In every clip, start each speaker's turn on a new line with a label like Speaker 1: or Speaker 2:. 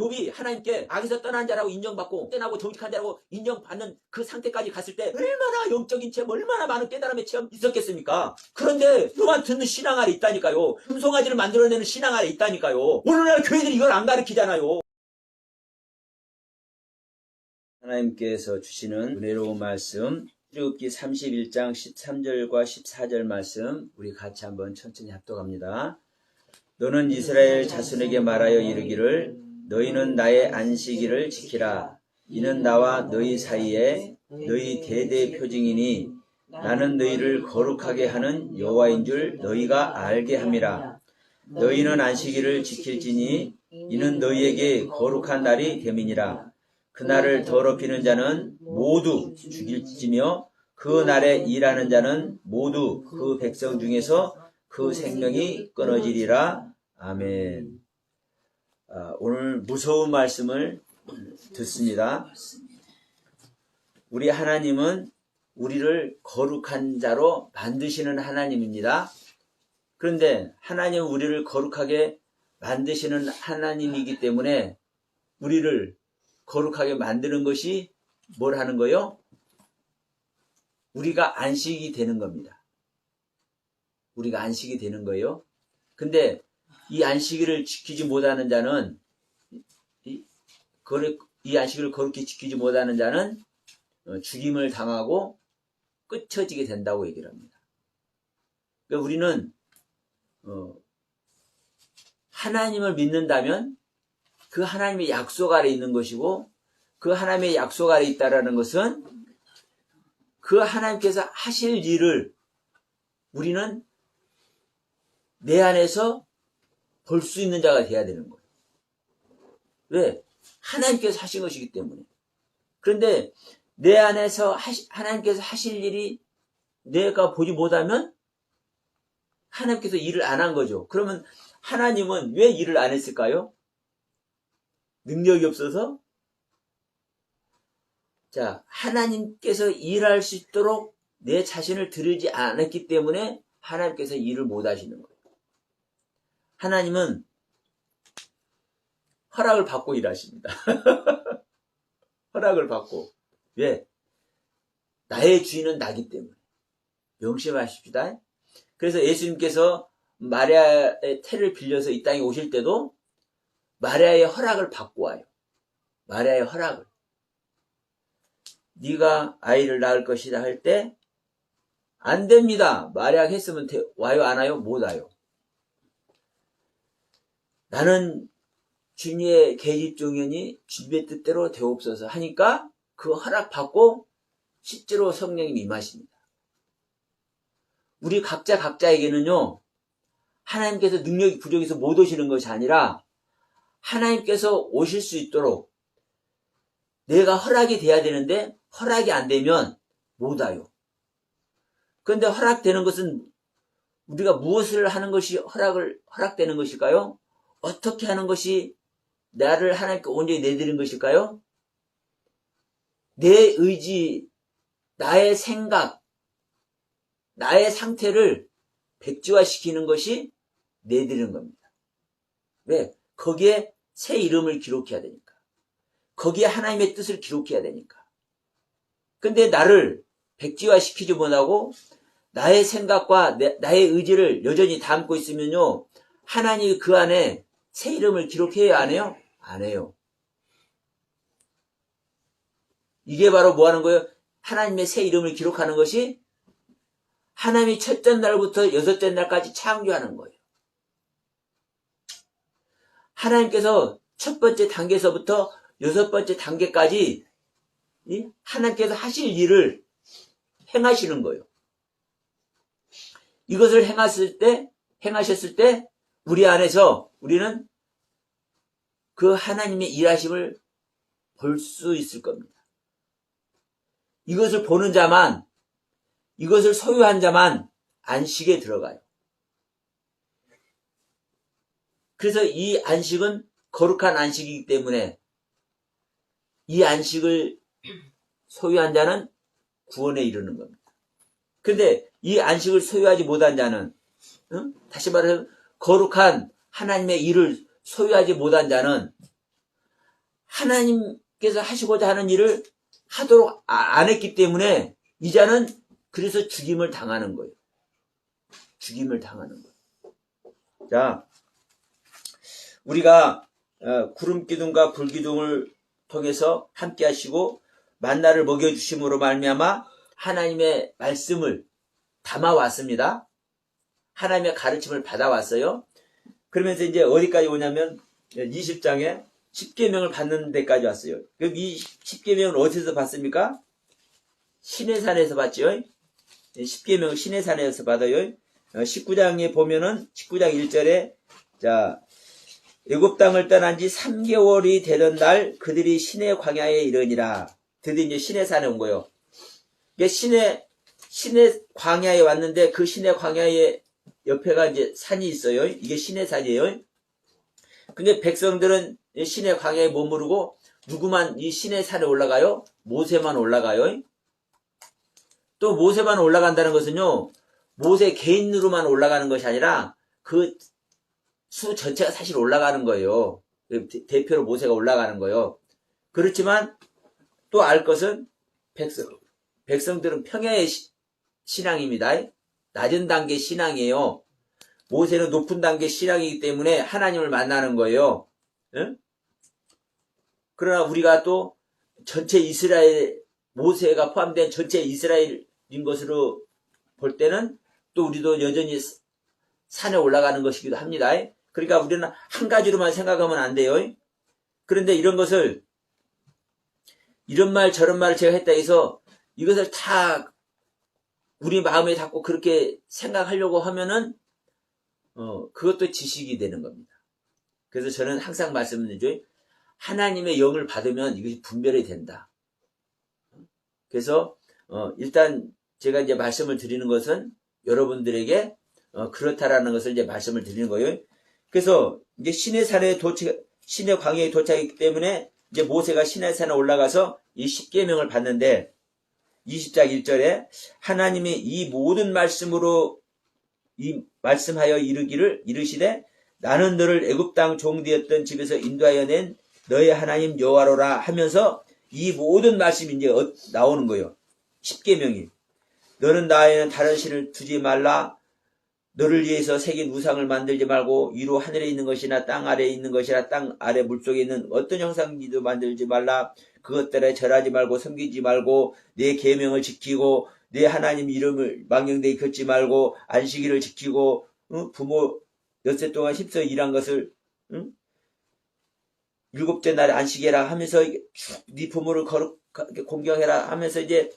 Speaker 1: 욥이 하나님께 악에서 떠난 자라고 인정받고 떼나고 정직한 자라고 인정받는 그 상태까지 갔을 때 얼마나 영적인 체험, 얼마나 많은 깨달음의 체험 있었겠습니까? 그런데 욥만 듣는 신앙 아래 있다니까요. 금송아지를 만들어내는 신앙 아래 있다니까요. 오늘날 교회들이 이걸 안 가르치잖아요. 하나님께서 주시는 은혜로운 말씀, 출애굽기 31장 13절과 14절 말씀 우리 같이 한번 천천히 합독합니다. 너는 이스라엘 자손에게 말하여 이르기를 너희는 나의 안식일을 지키라. 이는 나와 너희 사이에 너희 대대 표징이니 나는 너희를 거룩하게 하는 여호와인 줄 너희가 알게 함이라. 너희는 안식일을 지킬지니 이는 너희에게 거룩한 날이 됨이니라. 그날을 더럽히는 자는 모두 죽일지며 그 날에 일하는 자는 모두 그 백성 중에서 그 생명이 끊어지리라. 아멘. 오늘 무서운 말씀을 듣습니다. 우리 하나님은 우리를 거룩한 자로 만드시는 하나님입니다. 그런데 하나님은 우리를 거룩하게 만드시는 하나님이기 때문에 우리를 거룩하게 만드는 것이 뭘 하는 거요? 우리가 안식이 되는 겁니다. 우리가 안식이 되는 거예요. 근데 이 안식일을 지키지 못하는 자는 이 안식일을 거룩히 지키지 못하는 자는 죽임을 당하고 끝쳐지게 된다고 얘기를 합니다. 그러니까 우리는 하나님을 믿는다면 그 하나님의 약속 아래 있는 것이고 그 하나님의 약속 아래 있다라는 것은 그 하나님께서 하실 일을 우리는 내 안에서 볼 수 있는 자가 돼야 되는 거예요. 왜? 하나님께서 하신 것이기 때문에. 그런데 내 안에서 하나님께서 하실 일이 내가 보지 못하면 하나님께서 일을 안 한 거죠. 그러면 하나님은 왜 일을 안 했을까요? 능력이 없어서? 자, 하나님께서 일할 수 있도록 내 자신을 드리지 않았기 때문에 하나님께서 일을 못 하시는 거예요. 하나님은 허락을 받고 일하십니다. 허락을 받고. 왜? 나의 주인은 나기 때문에. 명심하십시다. 그래서 예수님께서 마리아의 태를 빌려서 이 땅에 오실 때도 마리아의 허락을 받고 와요. 마리아의 허락을. 네가 아이를 낳을 것이다 할 때 안 됩니다. 마리아가 했으면 와요 안 와요? 못 와요. 나는 주님의 계집종이니 주님의 뜻대로 되옵소서 하니까 그 허락받고 실제로 성령님이 임하십니다. 우리 각자에게는요, 하나님께서 능력이 부족해서 못 오시는 것이 아니라 하나님께서 오실 수 있도록 내가 허락이 돼야 되는데 허락이 안 되면 못 와요. 그런데 허락되는 것은 우리가 무엇을 하는 것이 허락되는 것일까요? 어떻게 하는 것이 나를 하나님께 온전히 내드린 것일까요? 내 의지, 나의 생각, 나의 상태를 백지화시키는 것이 내드리는 겁니다. 왜? 거기에 새 이름을 기록해야 되니까. 거기에 하나님의 뜻을 기록해야 되니까. 근데 나를 백지화시키지 못하고 나의 생각과 나의 의지를 여전히 담고 있으면요, 하나님이 그 안에 새 이름을 기록해야 안 해요? 안 해요. 이게 바로 뭐 하는 거예요? 하나님의 새 이름을 기록하는 것이 하나님이 첫째 날부터 여섯째 날까지 창조하는 거예요. 하나님께서 첫 번째 단계에서부터 여섯 번째 단계까지 하나님께서 하실 일을 행하시는 거예요. 이것을 행하셨을 때 우리 안에서 우리는 그 하나님의 일하심을 볼 수 있을 겁니다. 이것을 보는 자만, 이것을 소유한 자만 안식에 들어가요. 그래서 이 안식은 거룩한 안식이기 때문에 이 안식을 소유한 자는 구원에 이르는 겁니다. 그런데 이 안식을 소유하지 못한 자는, 다시 말해서 거룩한 하나님의 일을 소유하지 못한 자는 하나님께서 하시고자 하는 일을 하도록 안 했기 때문에 이자는 그래서 죽임을 당하는 거예요. 죽임을 당하는 거예요. 자, 우리가 구름 기둥과 불 기둥을 통해서 함께 하시고 만나를 먹여주심으로 말미암아 하나님의 말씀을 담아왔습니다. 하나님의 가르침을 받아왔어요. 그러면서 이제 어디까지 오냐면 20장에 10계명을 받는 데까지 왔어요. 그럼 이 10계명을 어디서 받습니까? 시내산에서 받죠. 10계명을 시내산에서 받아요. 19장에 보면은 19장 1절에 자, 애굽 땅을 떠난 지 3개월이 되던 날 그들이 시내 광야에 이르니라. 드디어 이제 시내산에 온 거예요. 이게 시내 광야에 왔는데 그 시내 광야에 옆에가 이제 산이 있어요. 이게 시내산이에요. 근데 백성들은 시내 광야에 머무르고 누구만 이 시내산에 올라가요? 모세만 올라가요. 또 모세만 올라간다는 것은요, 모세 개인으로만 올라가는 것이 아니라 그 수 전체가 사실 올라가는 거예요. 대표로 모세가 올라가는 거예요. 그렇지만 또 알 것은 백성들은 평야의 신앙입니다. 낮은 단계 신앙이에요. 모세는 높은 단계 신앙이기 때문에 하나님을 만나는 거예요. 응? 그러나 우리가 또 전체 이스라엘, 모세가 포함된 전체 이스라엘인 것으로 볼 때는 또 우리도 여전히 산에 올라가는 것이기도 합니다. 그러니까 우리는 한 가지로만 생각하면 안 돼요. 그런데 이런 것을, 이런 말 저런 말을 제가 했다 해서 이것을 다 우리 마음에 담고 그렇게 생각하려고 하면은 그것도 지식이 되는 겁니다. 그래서 저는 항상 말씀드리죠. 하나님의 영을 받으면 이것이 분별이 된다. 그래서 일단 제가 이제 말씀을 드리는 것은 여러분들에게 그렇다라는 것을 이제 말씀을 드리는 거예요. 그래서 이제 시내 광야에 도착했기 때문에 이제 모세가 시내산에 올라가서 이 10계명을 받는데 20장 1절에 하나님이 이 모든 말씀으로 말씀하여 이르시되 나는 너를 애굽 땅 종되었던 집에서 인도하여 낸 너의 하나님 여호와로라 하면서 이 모든 말씀이 이제 나오는 거예요. 10계명이. 너는 나에는 다른 신을 두지 말라. 너를 위해서 새긴 우상을 만들지 말고 위로 하늘에 있는 것이나 땅 아래에 있는 것이나 땅 아래 물속에 있는 어떤 형상이도 만들지 말라. 그것들에 절하지 말고 섬기지 말고 내 계명을 지키고 내 하나님 이름을 망령되이 걷지 말고 안식일을 지키고 부모 엿새 동안 힘써 일한 것을 일곱째 날에 안식해라 하면서 네 부모를 공경해라 하면서 이제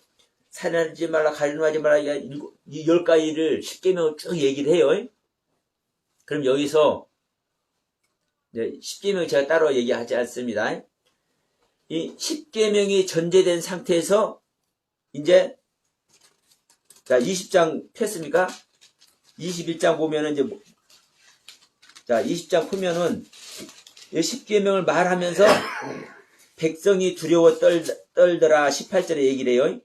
Speaker 1: 살인하지 말라, 가늠하지 말라, 이 10가지를 10계명을 쭉 얘기를 해요. 그럼 여기서 10계명 제가 따로 얘기하지 않습니다. 이 10계명이 전제된 상태에서 이제 자 20장 폈습니까? 21장 보면은 이제 자 20장 보면은 10계명을 말하면서 백성이 두려워 떨더라 18절에 얘기를 해요.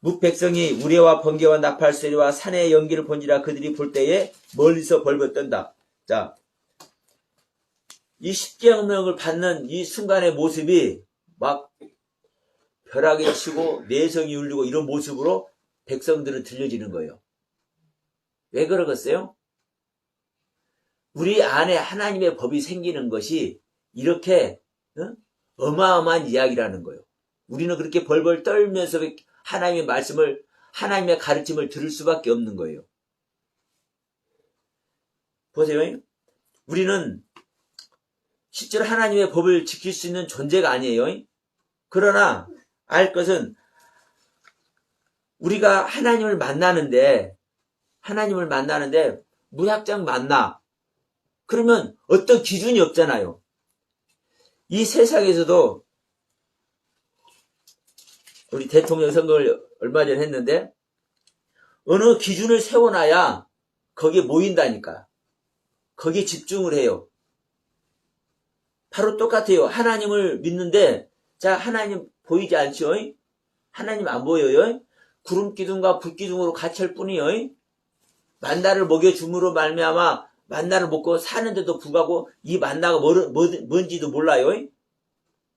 Speaker 1: 뭇백성이 우레와 번개와 나팔 소리와 산의 연기를 본지라 그들이 볼 때에 멀리서 벌벌 떤다. 자, 이 10계명을 받는 이 순간의 모습이 막 벼락이 치고 내성이 울리고 이런 모습으로 백성들은 들려지는 거예요. 왜 그러겠어요? 우리 안에 하나님의 법이 생기는 것이 이렇게 어마어마한 이야기라는 거예요. 우리는 그렇게 벌벌 떨면서 하나님의 말씀을, 하나님의 가르침을 들을 수밖에 없는 거예요. 보세요. 우리는 실제로 하나님의 법을 지킬 수 있는 존재가 아니에요. 그러나 알 것은 우리가 하나님을 만나는데 무작정 만나. 그러면 어떤 기준이 없잖아요. 이 세상에서도 우리 대통령 선거를 얼마 전에 했는데 어느 기준을 세워놔야 거기에 모인다니까. 거기에 집중을 해요. 바로 똑같아요. 하나님을 믿는데 자 하나님 보이지 않죠? 하나님 안 보여요? 구름 기둥과 불 기둥으로 같이 할 뿐이요. 만나를 먹여줌으로 말미암아 만나를 먹고 사는데도 불구하고 이 만나가 뭔지도 몰라요.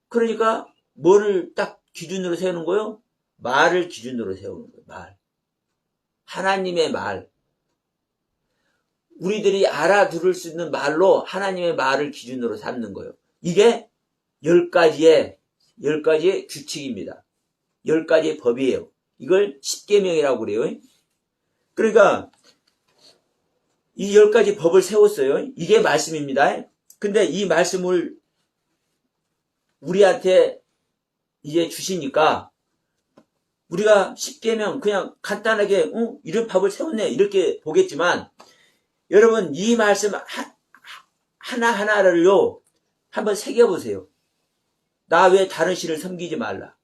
Speaker 1: 그러니까 뭐를 딱 기준으로 세우는 거요? 말을 기준으로 세우는 거예요. 말. 하나님의 말. 우리들이 알아들을 수 있는 말로 하나님의 말을 기준으로 삼는 거예요. 이게 10가지의 규칙입니다. 10가지의 법이에요. 이걸 십계명이라고 그래요. 그러니까 이 10가지 법을 세웠어요. 이게 말씀입니다. 근데 이 말씀을 우리한테 이제 주시니까 우리가 십계명 그냥 간단하게 이런 법을 세웠네 이렇게 보겠지만 여러분 이 말씀 하나하나를요 한번 새겨보세요. 나 외에 다른 신을 섬기지 말라.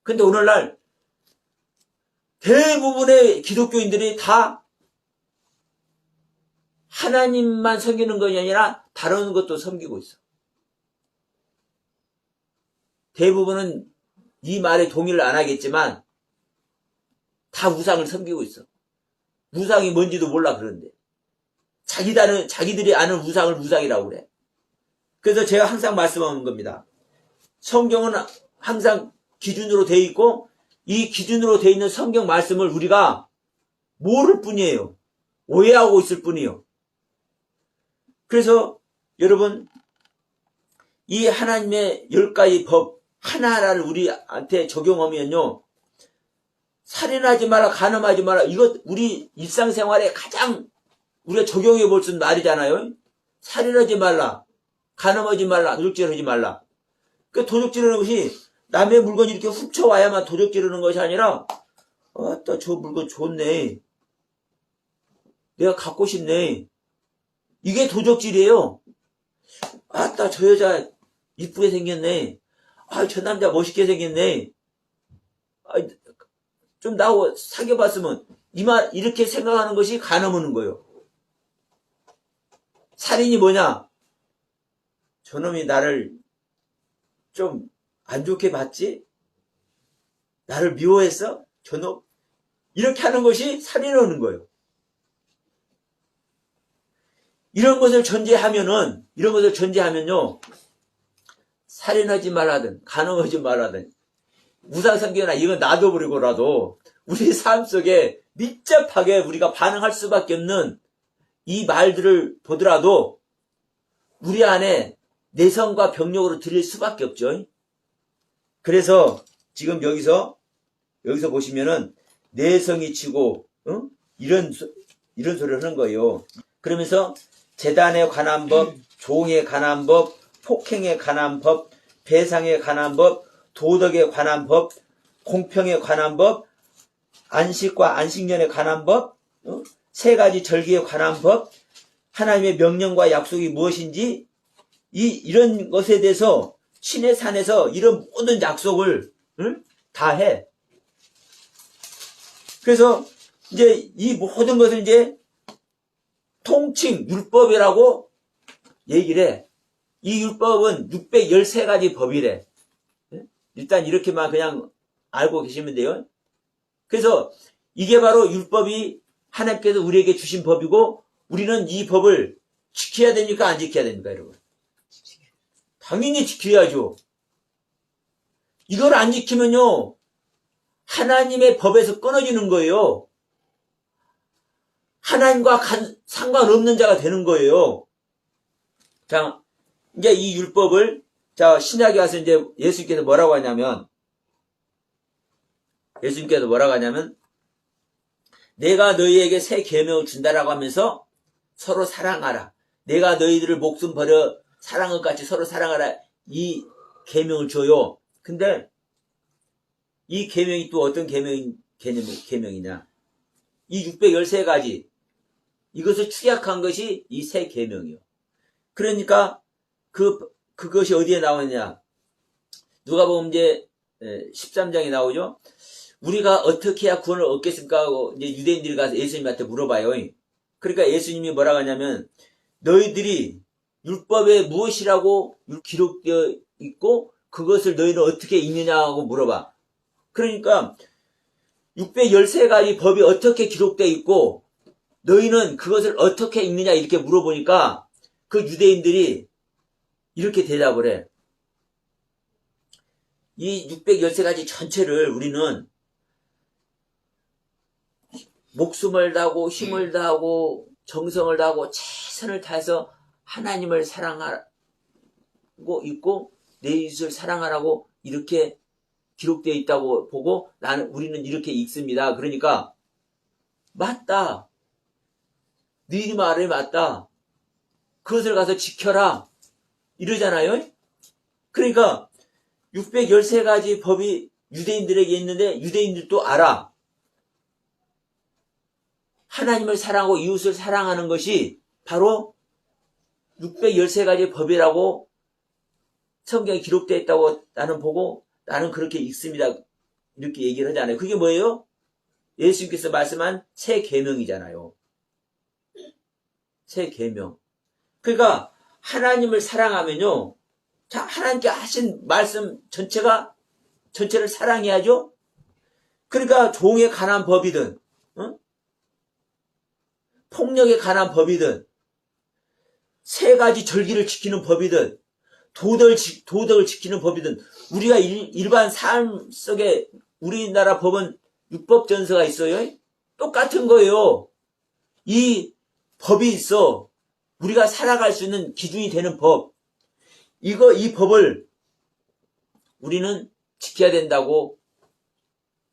Speaker 1: 근데 오늘날 대부분의 기독교인들이 다 하나님만 섬기는 것이 아니라 다른 것도 섬기고 있어. 대부분은 이 말에 동의를 안 하겠지만 다 우상을 섬기고 있어. 우상이 뭔지도 몰라 그런데. 자기들이 아는 우상을 우상이라고 그래. 그래서 제가 항상 말씀하는 겁니다. 성경은 항상 기준으로 돼 있고 이 기준으로 돼 있는 성경 말씀을 우리가 모를 뿐이에요. 오해하고 있을 뿐이에요. 그래서 여러분 이 하나님의 10가지 법 하나하나를 우리한테 적용하면요. 살인하지 마라, 간음하지 마라. 이거 우리 일상생활에 가장 우리가 적용해 볼 수 있는 말이잖아요. 살인하지 말라, 간음하지 말라, 도적질하지 말라. 그 도적질하는 것이 남의 물건 이렇게 훔쳐와야만 도적질하는 것이 아니라 아따 저 물건 좋네. 내가 갖고 싶네. 이게 도적질이에요. 아따 저 여자 이쁘게 생겼네. 아, 저 남자 멋있게 생겼네. 아, 좀 나하고 사귀어봤으면 이렇게 생각하는 것이 간음하는 거예요. 살인이 뭐냐? 저놈이 나를 좀 안 좋게 봤지? 나를 미워했어? 저놈? 이렇게 하는 것이 살인하는 거예요. 이런 것을 전제하면요. 살인하지 말라든 간음하지 말라든 우상 섬기거나 이건 놔둬버리고라도 우리 삶 속에 밀접하게 우리가 반응할 수밖에 없는 이 말들을 보더라도 우리 안에 내성과 병력으로 들릴 수밖에 없죠. 그래서 지금 여기서 보시면은 내성이 치고 이런 소리를 하는 거예요. 그러면서 재단에 관한 법, 종에 관한 법, 폭행에 관한 법, 배상에 관한 법, 도덕에 관한 법, 공평에 관한 법, 안식과 안식년에 관한 법, 3가지 절기에 관한 법, 하나님의 명령과 약속이 무엇인지 이런 것에 대해서 신의 산에서 이런 모든 약속을 다 해. 그래서 이제 이 모든 것을 이제 통칭 율법이라고 얘기를 해. 이 율법은 613가지 법이래. 일단 이렇게만 그냥 알고 계시면 돼요. 그래서 이게 바로 율법이 하나님께서 우리에게 주신 법이고 우리는 이 법을 지켜야 됩니까? 안 지켜야 됩니까? 여러분? 당연히 지켜야죠. 이걸 안 지키면요. 하나님의 법에서 끊어지는 거예요. 하나님과 상관없는 자가 되는 거예요. 자, 이제 이 율법을 신약에 와서 이제 예수님께서 뭐라고 하냐면 내가 너희에게 새 계명을 준다라고 하면서 서로 사랑하라. 내가 너희들을 목숨 버려 사랑한 것 같이 서로 사랑하라. 이 계명을 줘요. 근데 이 계명이 또 어떤 계명이냐? 이 613가지 이것을 축약한 것이 이 새 계명이요. 그러니까 그것이 어디에 나오느냐? 누가복음 이제 13장에 나오죠. 우리가 어떻게 해야 구원을 얻겠습니까? 하고 이제 유대인들이 가서 예수님한테 물어봐요. 그러니까 예수님이 뭐라고 하냐면 너희들이 율법에 무엇이라고 기록되어 있고 그것을 너희는 어떻게 읽느냐고 물어봐. 그러니까 613가지 법이 어떻게 기록되어 있고 너희는 그것을 어떻게 읽느냐 이렇게 물어보니까 그 유대인들이 이렇게 대답을 해. 이 613가지 전체를 우리는 목숨을 다하고 힘을 다하고 정성을 다하고 최선을 다해서 하나님을 사랑하고 있고 내 이웃을 사랑하라고 이렇게 기록되어 있다고 보고 우리는 이렇게 읽습니다. 그러니까 맞다. 네 말이 맞다. 그것을 가서 지켜라. 이러잖아요. 그러니까 613가지 법이 유대인들에게 있는데 유대인들도 알아. 하나님을 사랑하고 이웃을 사랑하는 것이 바로 613가지 법이라고 성경에 기록되어 있다고 나는 보고 나는 그렇게 읽습니다. 이렇게 얘기를 하잖아요. 그게 뭐예요? 예수님께서 말씀한 새 계명이잖아요. 새 계명. 그러니까 하나님을 사랑하면요. 자, 하나님께 하신 말씀 전체를 사랑해야죠. 그러니까 종에 관한 법이든 폭력에 관한 법이든 세 가지 절기를 지키는 법이든 도덕을 지키는 법이든 우리가 일반 삶 속에 우리나라 법은 율법전서가 있어요. 똑같은 거예요. 이 법이 있어. 우리가 살아갈 수 있는 기준이 되는 법. 이 법을 우리는 지켜야 된다고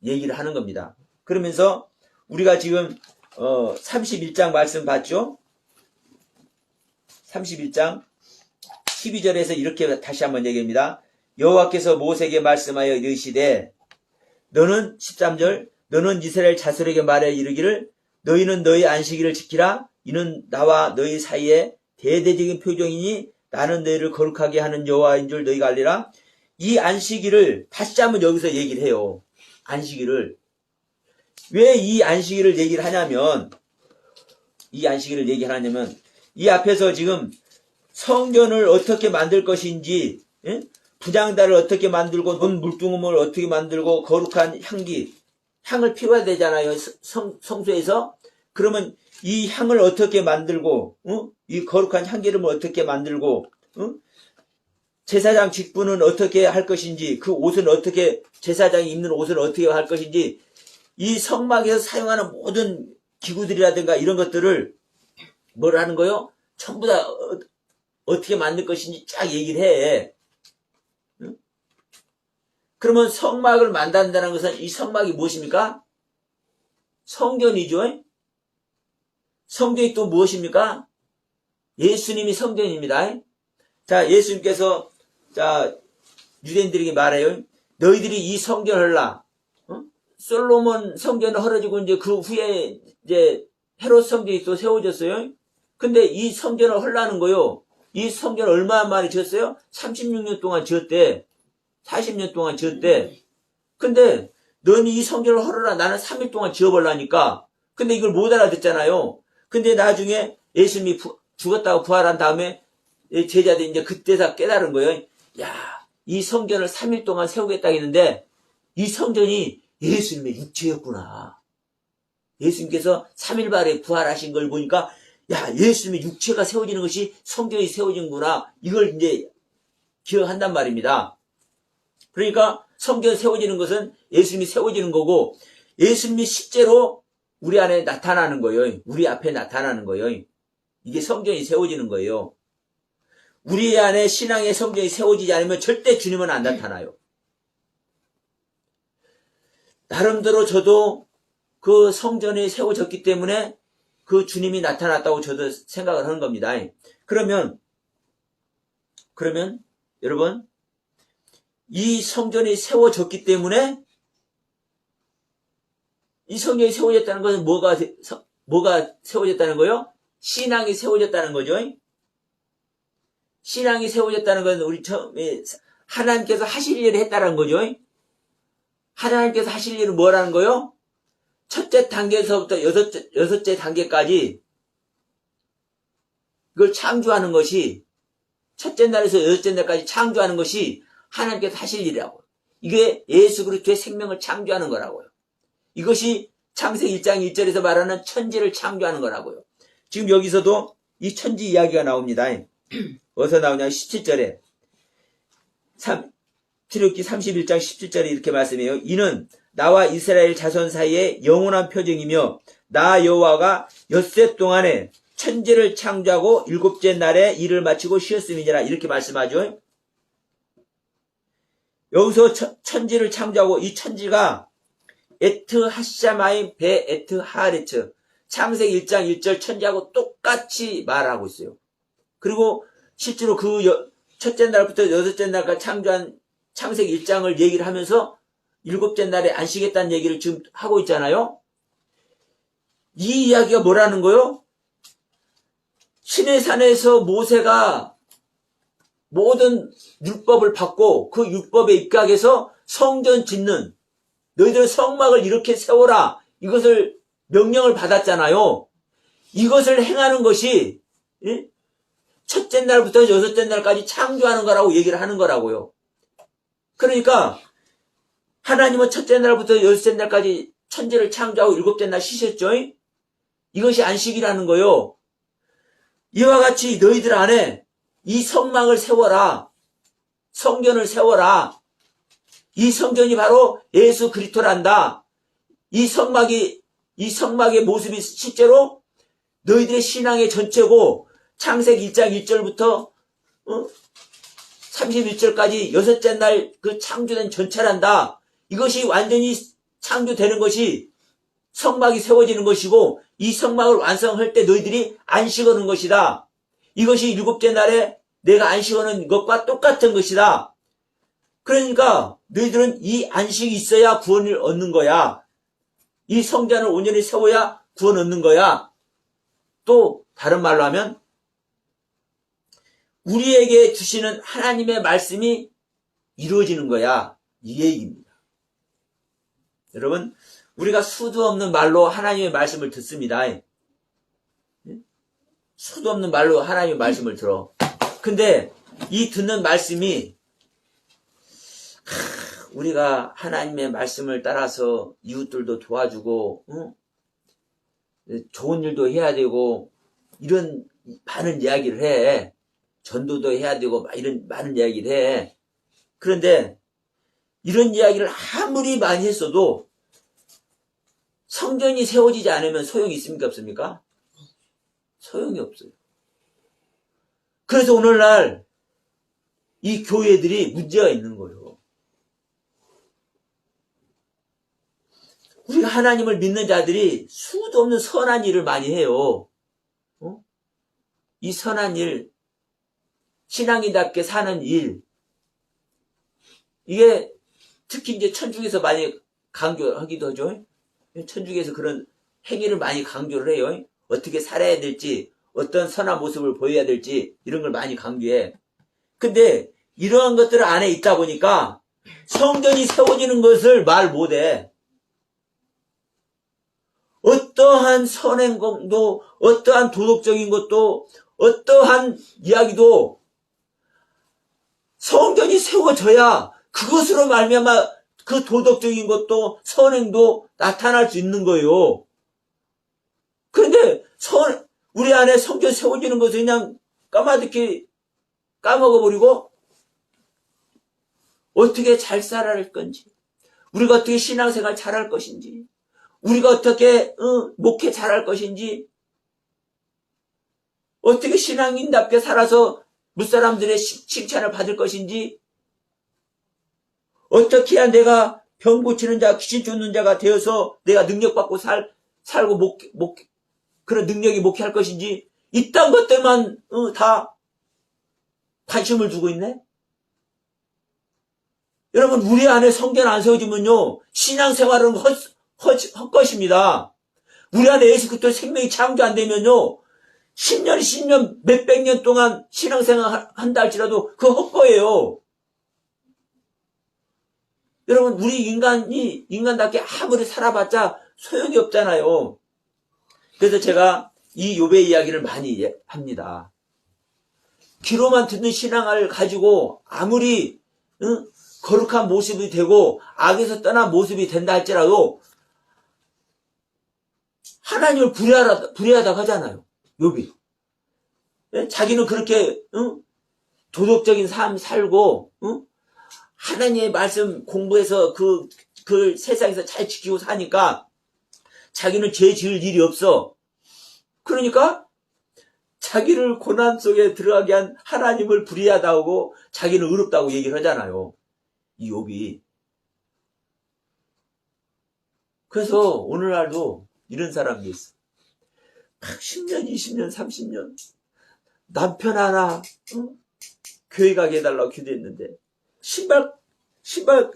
Speaker 1: 얘기를 하는 겁니다. 그러면서 우리가 지금 31장 말씀 봤죠? 31장 12절에서 이렇게 다시 한번 얘기합니다. 여호와께서 모세에게 말씀하여 이르시되 너는 13절 너는 이스라엘 자손에게 말하여 이르기를 너희는 너희 안식일을 지키라. 이는 나와 너희 사이에 대대적인 표정이니 나는 너희를 거룩하게 하는 여호와인 줄 너희가 알리라. 이 안식일을 다시 한번 여기서 얘기를 해요. 안식일을. 왜 이 안식일을 얘기를 하냐면 이 앞에서 지금 성전을 어떻게 만들 것인지, 부장단을 어떻게 만들고 돈 물두멍을 어떻게 만들고 거룩한 향을 피워야 되잖아요. 성소에서. 그러면 이 향을 어떻게 만들고 이 거룩한 향기름을 어떻게 만들고 제사장 직분은 어떻게 할 것인지 그 옷은 어떻게 제사장이 입는 옷은 어떻게 할 것인지 이 성막에서 사용하는 모든 기구들이라든가 이런 것들을 뭘 하는 거요? 전부 다 어떻게 만들 것인지 쫙 얘기를 해. 그러면 성막을 만든다는 것은 이 성막이 무엇입니까? 성전이죠. 성전이 또 무엇입니까? 예수님이 성전입니다. 자, 예수님께서 유대인들에게 말해요. 너희들이 이 성전을 헐라. 솔로몬 성전을 헐어지고 이제 그 후에 이제 헤롯 성전이 또 세워졌어요. 근데 이 성전을 헐라는 거요. 이 성전을 얼마 만에 지었어요? 36년 동안 지었대. 40년 동안 지었대. 근데 너는 이 성전을 헐어라. 나는 3일 동안 지어보려니까. 근데 이걸 못 알아듣잖아요. 근데 나중에 예수님이 죽었다고 부활한 다음에 제자들이 이제 그때서 깨달은 거예요. 야, 이 성전을 3일 동안 세우겠다 했는데 이 성전이 예수님의 육체였구나. 예수님께서 3일 만에 부활하신 걸 보니까 야, 예수님의 육체가 세워지는 것이 성전이 세워지는구나. 이걸 이제 기억한단 말입니다. 그러니까 성전 세워지는 것은 예수님이 세워지는 거고 예수님이 실제로 우리 안에 나타나는 거예요. 우리 앞에 나타나는 거예요. 이게 성전이 세워지는 거예요. 우리 안에 신앙의 성전이 세워지지 않으면 절대 주님은 안 나타나요. 나름대로 저도 그 성전이 세워졌기 때문에 그 주님이 나타났다고 저도 생각을 하는 겁니다. 그러면 여러분 이 성전이 세워졌기 때문에 이 성전이 세워졌다는 것은 뭐가 세워졌다는 거요? 신앙이 세워졌다는 거죠. 신앙이 세워졌다는 것은 우리 처음에 하나님께서 하실 일을 했다는 거죠. 하나님께서 하실 일은 뭐라는 거요? 첫째 단계에서부터 여섯째 단계까지 이걸 창조하는 것이 첫째 날에서 여섯째 날까지 창조하는 것이 하나님께서 하실 일이라고요. 이게 예수 그리스도의 생명을 창조하는 거라고요. 이것이 창세기 1장 1절에서 말하는 천지를 창조하는 거라고요. 지금 여기서도 이 천지 이야기가 나옵니다. 어디서 나오냐? 17절에 출애굽기 31장 17절에 이렇게 말씀해요. 이는 나와 이스라엘 자손 사이에 영원한 표징이며 나 여호와가 엿새 동안에 천지를 창조하고 일곱째 날에 일을 마치고 쉬었음이니라. 이렇게 말씀하죠. 여기서 천지를 창조하고 이 천지가 에트 하샤마임 베 에트 하레츠 창세기 1장 1절 천지하고 똑같이 말하고 있어요. 그리고 실제로 그 첫째 날부터 여섯째 날까지 창조한 창세기 1장을 얘기를 하면서 일곱째 날에 안식했다는 얘기를 지금 하고 있잖아요. 이 이야기가 뭐라는 거요? 시내산에서 모세가 모든 율법을 받고 그 율법에 입각해서 성전 짓는 너희들은 성막을 이렇게 세워라. 이것을 명령을 받았잖아요. 이것을 행하는 것이 첫째 날부터 여섯째 날까지 창조하는 거라고 얘기를 하는 거라고요. 그러니까 하나님은 첫째 날부터 여섯째 날까지 천지를 창조하고 일곱째 날 쉬셨죠. 이것이 안식이라는 거요. 이와 같이 너희들 안에 이 성막을 세워라. 성전을 세워라. 이 성전이 바로 예수 그리스도란다. 이 성막의 모습이 실제로 너희들의 신앙의 전체고 창세기 1장 1절부터 31절까지 여섯째 날 그 창조된 전체란다. 이것이 완전히 창조되는 것이 성막이 세워지는 것이고 이 성막을 완성할 때 너희들이 안식하는 것이다. 이것이 일곱째 날에 내가 안식하는 것과 똑같은 것이다. 그러니까 너희들은 이 안식이 있어야 구원을 얻는 거야. 이 성전을 온전히 세워야 구원 얻는 거야. 또 다른 말로 하면 우리에게 주시는 하나님의 말씀이 이루어지는 거야. 이 얘기입니다. 여러분, 우리가 수도 없는 말로 하나님의 말씀을 듣습니다. 수도 없는 말로 하나님의 말씀을 들어. 근데 이 듣는 말씀이 우리가 하나님의 말씀을 따라서 이웃들도 도와주고 좋은 일도 해야 되고 이런 많은 이야기를 해. 전도도 해야 되고 이런 많은 이야기를 해. 그런데 이런 이야기를 아무리 많이 했어도 성전이 세워지지 않으면 소용이 있습니까? 없습니까? 소용이 없어요. 그래서 오늘날 이 교회들이 문제가 있는 거예요. 우리가 하나님을 믿는 자들이 수도 없는 선한 일을 많이 해요. 이 선한 일, 신앙인답게 사는 일, 이게 특히 이제 천주교에서 많이 강조하기도 하죠. 천주교에서 그런 행위를 많이 강조를 해요. 어떻게 살아야 될지, 어떤 선한 모습을 보여야 될지 이런 걸 많이 강조해. 근데 이러한 것들 안에 있다 보니까 성전이 세워지는 것을 말 못해. 어떠한 선행도, 어떠한 도덕적인 것도, 어떠한 이야기도 성전이 세워져야 그것으로 말미암아 그 도덕적인 것도 선행도 나타날 수 있는 거예요. 그런데 우리 안에 성전 세워지는 것을 그냥 까마득히 까먹어버리고 어떻게 잘 살아야 할 건지, 우리가 어떻게 신앙생활 잘할 것인지, 우리가 어떻게 목회 잘할 것인지, 어떻게 신앙인답게 살아서 무사람들의 칭찬을 받을 것인지, 어떻게 해야 내가 병 고치는 자, 귀신 쫓는 자가 되어서 내가 능력받고 살고 그런 능력이 목회할 것인지, 이딴 것들만 다 관심을 두고 있네? 여러분, 우리 안에 성전 안 세워지면요, 신앙생활은 헛것입니다. 우리 안에 예수 그리스도 생명이 창조 안 되면요, 10년, 몇백 년 동안 신앙생활 한다 할지라도 그거 헛거예요. 여러분, 우리 인간답게 아무리 살아봤자 소용이 없잖아요. 그래서 제가 이 욥의 이야기를 많이 합니다. 귀로만 듣는 신앙을 가지고 아무리 거룩한 모습이 되고 악에서 떠난 모습이 된다 할지라도 하나님을 불의하다고 하잖아요. 욥이. 자기는 그렇게 도덕적인 삶 살고 하나님의 말씀 공부해서 그 세상에서 잘 지키고 사니까 자기는 죄 지을 일이 없어. 그러니까 자기를 고난 속에 들어가게 한 하나님을 불의하다고 자기는 의롭다고 얘기를 하잖아요. 이 욥이. 그래서 오늘날도 이런 사람이 있어. 10년, 20년, 30년 남편 하나 교회 가게 해달라고 기도했는데 신발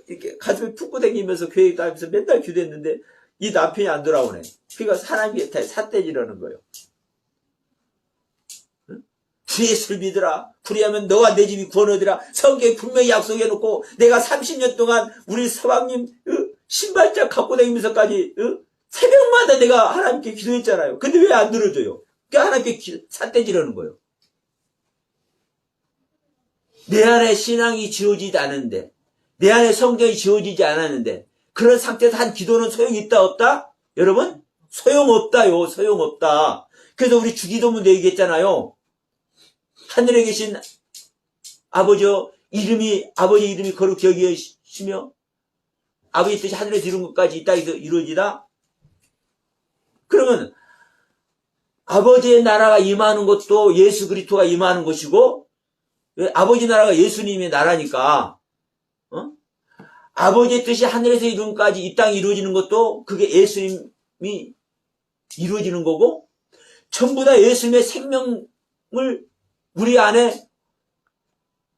Speaker 1: 이렇게 가슴에 품고 다니면서 교회 다니면서 맨날 기도했는데 이 남편이 안 돌아오네. 그러니까 하나님께 삿대질하는 거예요. 주 예수를 믿으라. 그리하면 너와 내 집이 구원하리라. 성경에 분명히 약속해놓고 내가 30년 동안 우리 서방님 신발장 갖고 다니면서까지 새벽마다 내가 하나님께 기도했잖아요. 근데 왜 안 들어줘요? 그러니까 하나님께 삿대질하는 거예요. 내 안에 신앙이 지어지지 않은데, 내 안에 성경이 지어지지 않았는데 그런 상태에서 한 기도는 소용이 있다 없다? 여러분 소용없다요. 소용없다. 그래서 우리 주기도문도 얘기했잖아요. 하늘에 계신 아버지 이름이 거룩히 여기시며 아버지 뜻이 하늘에서 이룬 것까지 이 땅에서 이루어지다. 그러면 아버지의 나라가 임하는 것도 예수 그리스도가 임하는 것이고, 아버지 나라가 예수님의 나라니까 아버지의 뜻이 하늘에서 이룬 것까지 이 땅에 이루어지는 것도 그게 예수님이 이루어지는 거고, 전부 다 예수님의 생명을 우리 안에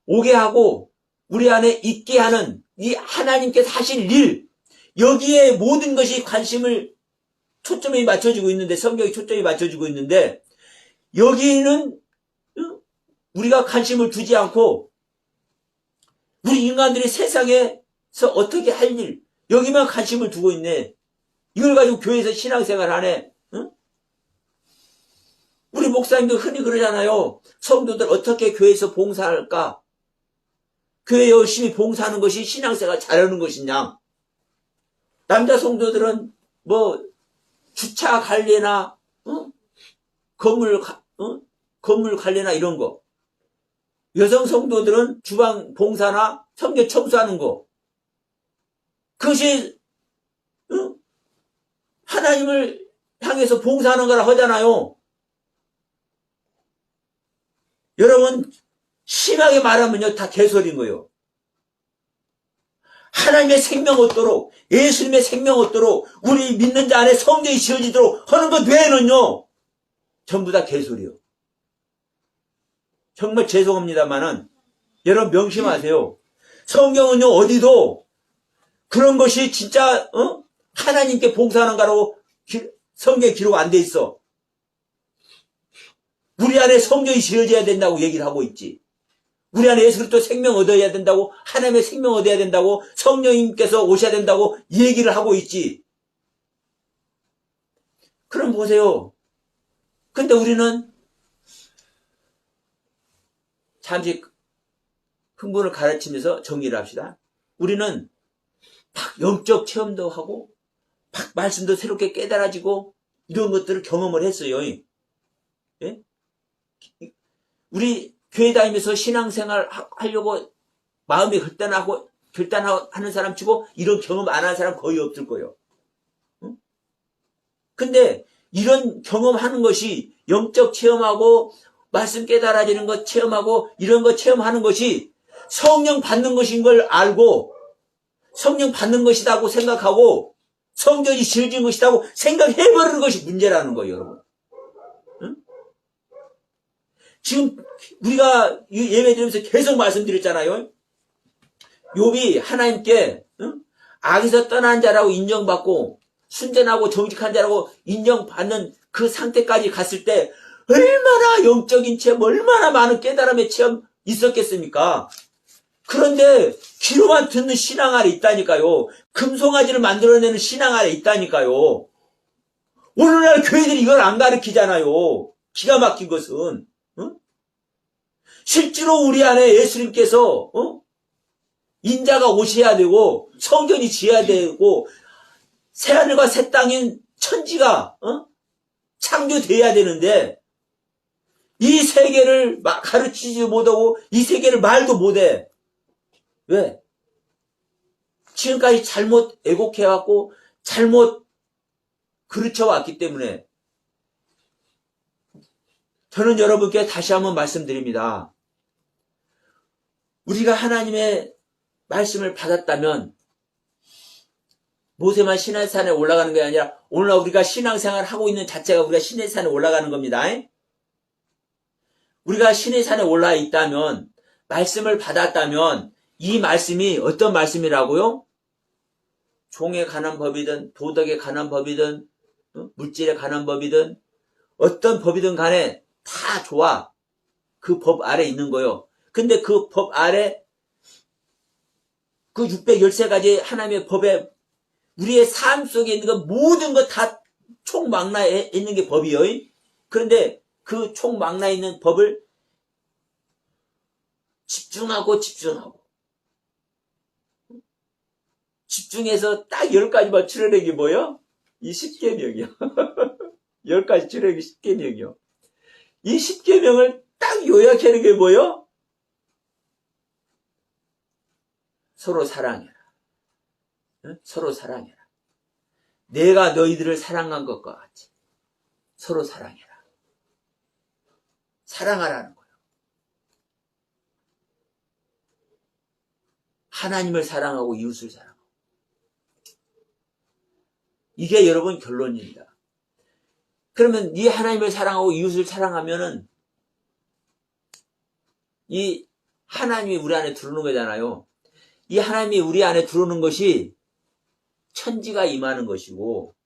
Speaker 1: 오게 하고 우리 안에 있게 하는 이 하나님께서 하실 일, 여기에 모든 것이 초점이 맞춰지고 있는데, 성경이 초점이 맞춰지고 있는데, 여기는 우리가 관심을 두지 않고 우리 인간들이 세상에서 어떻게 할 일, 여기만 관심을 두고 있네. 이걸 가지고 교회에서 신앙생활 하네. 우리 목사님도 흔히 그러잖아요. 성도들 어떻게 교회에서 봉사할까? 교회 열심히 봉사하는 것이 신앙생활 잘하는 것이냐? 남자 성도들은 주차 관리나 건물 관리나 이런 거. 여성 성도들은 주방 봉사나 성교 청소하는 거. 그것이 하나님을 향해서 봉사하는 거라 하잖아요. 여러분 심하게 말하면요 다 개소리인 거예요. 하나님의 생명 얻도록, 예수님의 생명 얻도록, 우리 믿는 자 안에 성경이 지어지도록 하는 것 외에는요 전부 다 개소리요. 정말 죄송합니다만은 여러분 명심하세요. 성경은요 어디도 그런 것이 진짜 하나님께 봉사하는 거라고 성경에 기록 안 돼 있어. 우리 안에 성경이 지어져야 된다고 얘기를 하고 있지. 우리 안에 예수 그리스도 생명 얻어야 된다고, 하나님의 생명 얻어야 된다고, 성령님께서 오셔야 된다고 얘기를 하고 있지. 그럼 보세요. 근데 우리는 잠시 흥분을 가르치면서 정리를 합시다. 우리는 막 영적 체험도 하고 막 말씀도 새롭게 깨달아지고 이런 것들을 경험을 했어요. 예? 우리 교회 다니면서 신앙생활 하려고 마음이 결단하는 사람 치고 이런 경험 안 하는 사람 거의 없을 거예요. 근데 이런 경험하는 것이 영적 체험하고 말씀 깨달아지는 것 체험하고 이런 거 체험하는 것이 성령 받는 것인 걸 알고 성령 받는 것이라고 생각하고 성전이 지어진 것이라고 생각해버리는 것이 문제라는 거예요, 여러분. 지금 우리가 예배 드리면서 계속 말씀드렸잖아요. 욥이 하나님께 악에서 떠난 자라고 인정받고 순전하고 정직한 자라고 인정받는 그 상태까지 갔을 때 얼마나 영적인 체험, 얼마나 많은 깨달음의 체험 있었겠습니까? 그런데 귀로만 듣는 신앙 아래 있다니까요. 금송아지를 만들어내는 신앙 아래 있다니까요. 오늘날 교회들이 이걸 안 가르치잖아요. 기가 막힌 것은. 실제로 우리 안에 예수님께서 인자가 오셔야 되고 성전이 지어야 되고 새하늘과 새 땅인 천지가 창조돼야 되는데 이 세계를 가르치지 못하고 이 세계를 말도 못해. 왜? 지금까지 잘못 애곡해왔고 잘못 그르쳐왔기 때문에 저는 여러분께 다시 한번 말씀드립니다. 우리가 하나님의 말씀을 받았다면 모세만 시내산에 올라가는 게 아니라 오늘 우리가 신앙생활을 하고 있는 자체가 우리가 시내산에 올라가는 겁니다. 우리가 시내산에 올라 있다면 말씀을 받았다면 이 말씀이 어떤 말씀이라고요? 종에 관한 법이든 도덕에 관한 법이든 물질에 관한 법이든 어떤 법이든 간에 다 좋아. 그 법 아래 있는 거요. 근데 그 법 아래 그 613가지 하나님의 법에 우리의 삶 속에 있는 거 모든 거 다 총망라에 있는 게 법이요. 그런데 그 총망라에 있는 법을 집중하고 집중해서 딱 10가지만 추려낸 게 뭐요? 이 10계명이요. 10가지 추려낸 게 10계명이요. 이 10계명을 딱 요약하는 게 뭐요? 서로 사랑해라. 서로 사랑해라. 내가 너희들을 사랑한 것과 같이 서로 사랑해라. 사랑하라는 거예요. 하나님을 사랑하고 이웃을 사랑하고. 이게 여러분 결론입니다. 그러면 이 하나님을 사랑하고 이웃을 사랑하면은 이 하나님이 우리 안에 들어오는 거잖아요. 이 하나님이 우리 안에 들어오는 것이 천지가 임하는 것이고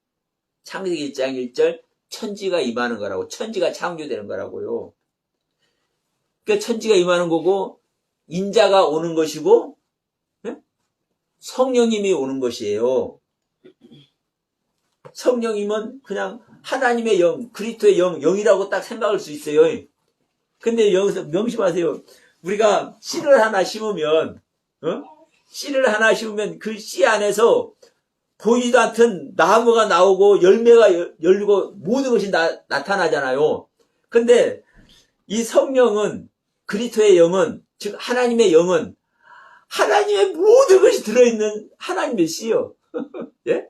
Speaker 1: 창세기 1장 1절 천지가 임하는 거라고 천지가 창조되는 거라고요. 그러니까 천지가 임하는 거고 인자가 오는 것이고 성령님이 오는 것이에요. 성령님은 그냥 하나님의 영, 그리스도의 영이라고 딱 생각할 수 있어요. 근데 여기서 명심하세요. 우리가 씨를 하나 심으면 씨를 하나 심으면 그 씨 안에서 보이지도 않던 나무가 나오고 열매가 열리고 모든 것이 나타나잖아요. 근데 이 성령은 그리스도의 영은 즉 하나님의 영은 하나님의 모든 것이 들어있는 하나님의 씨요. 예?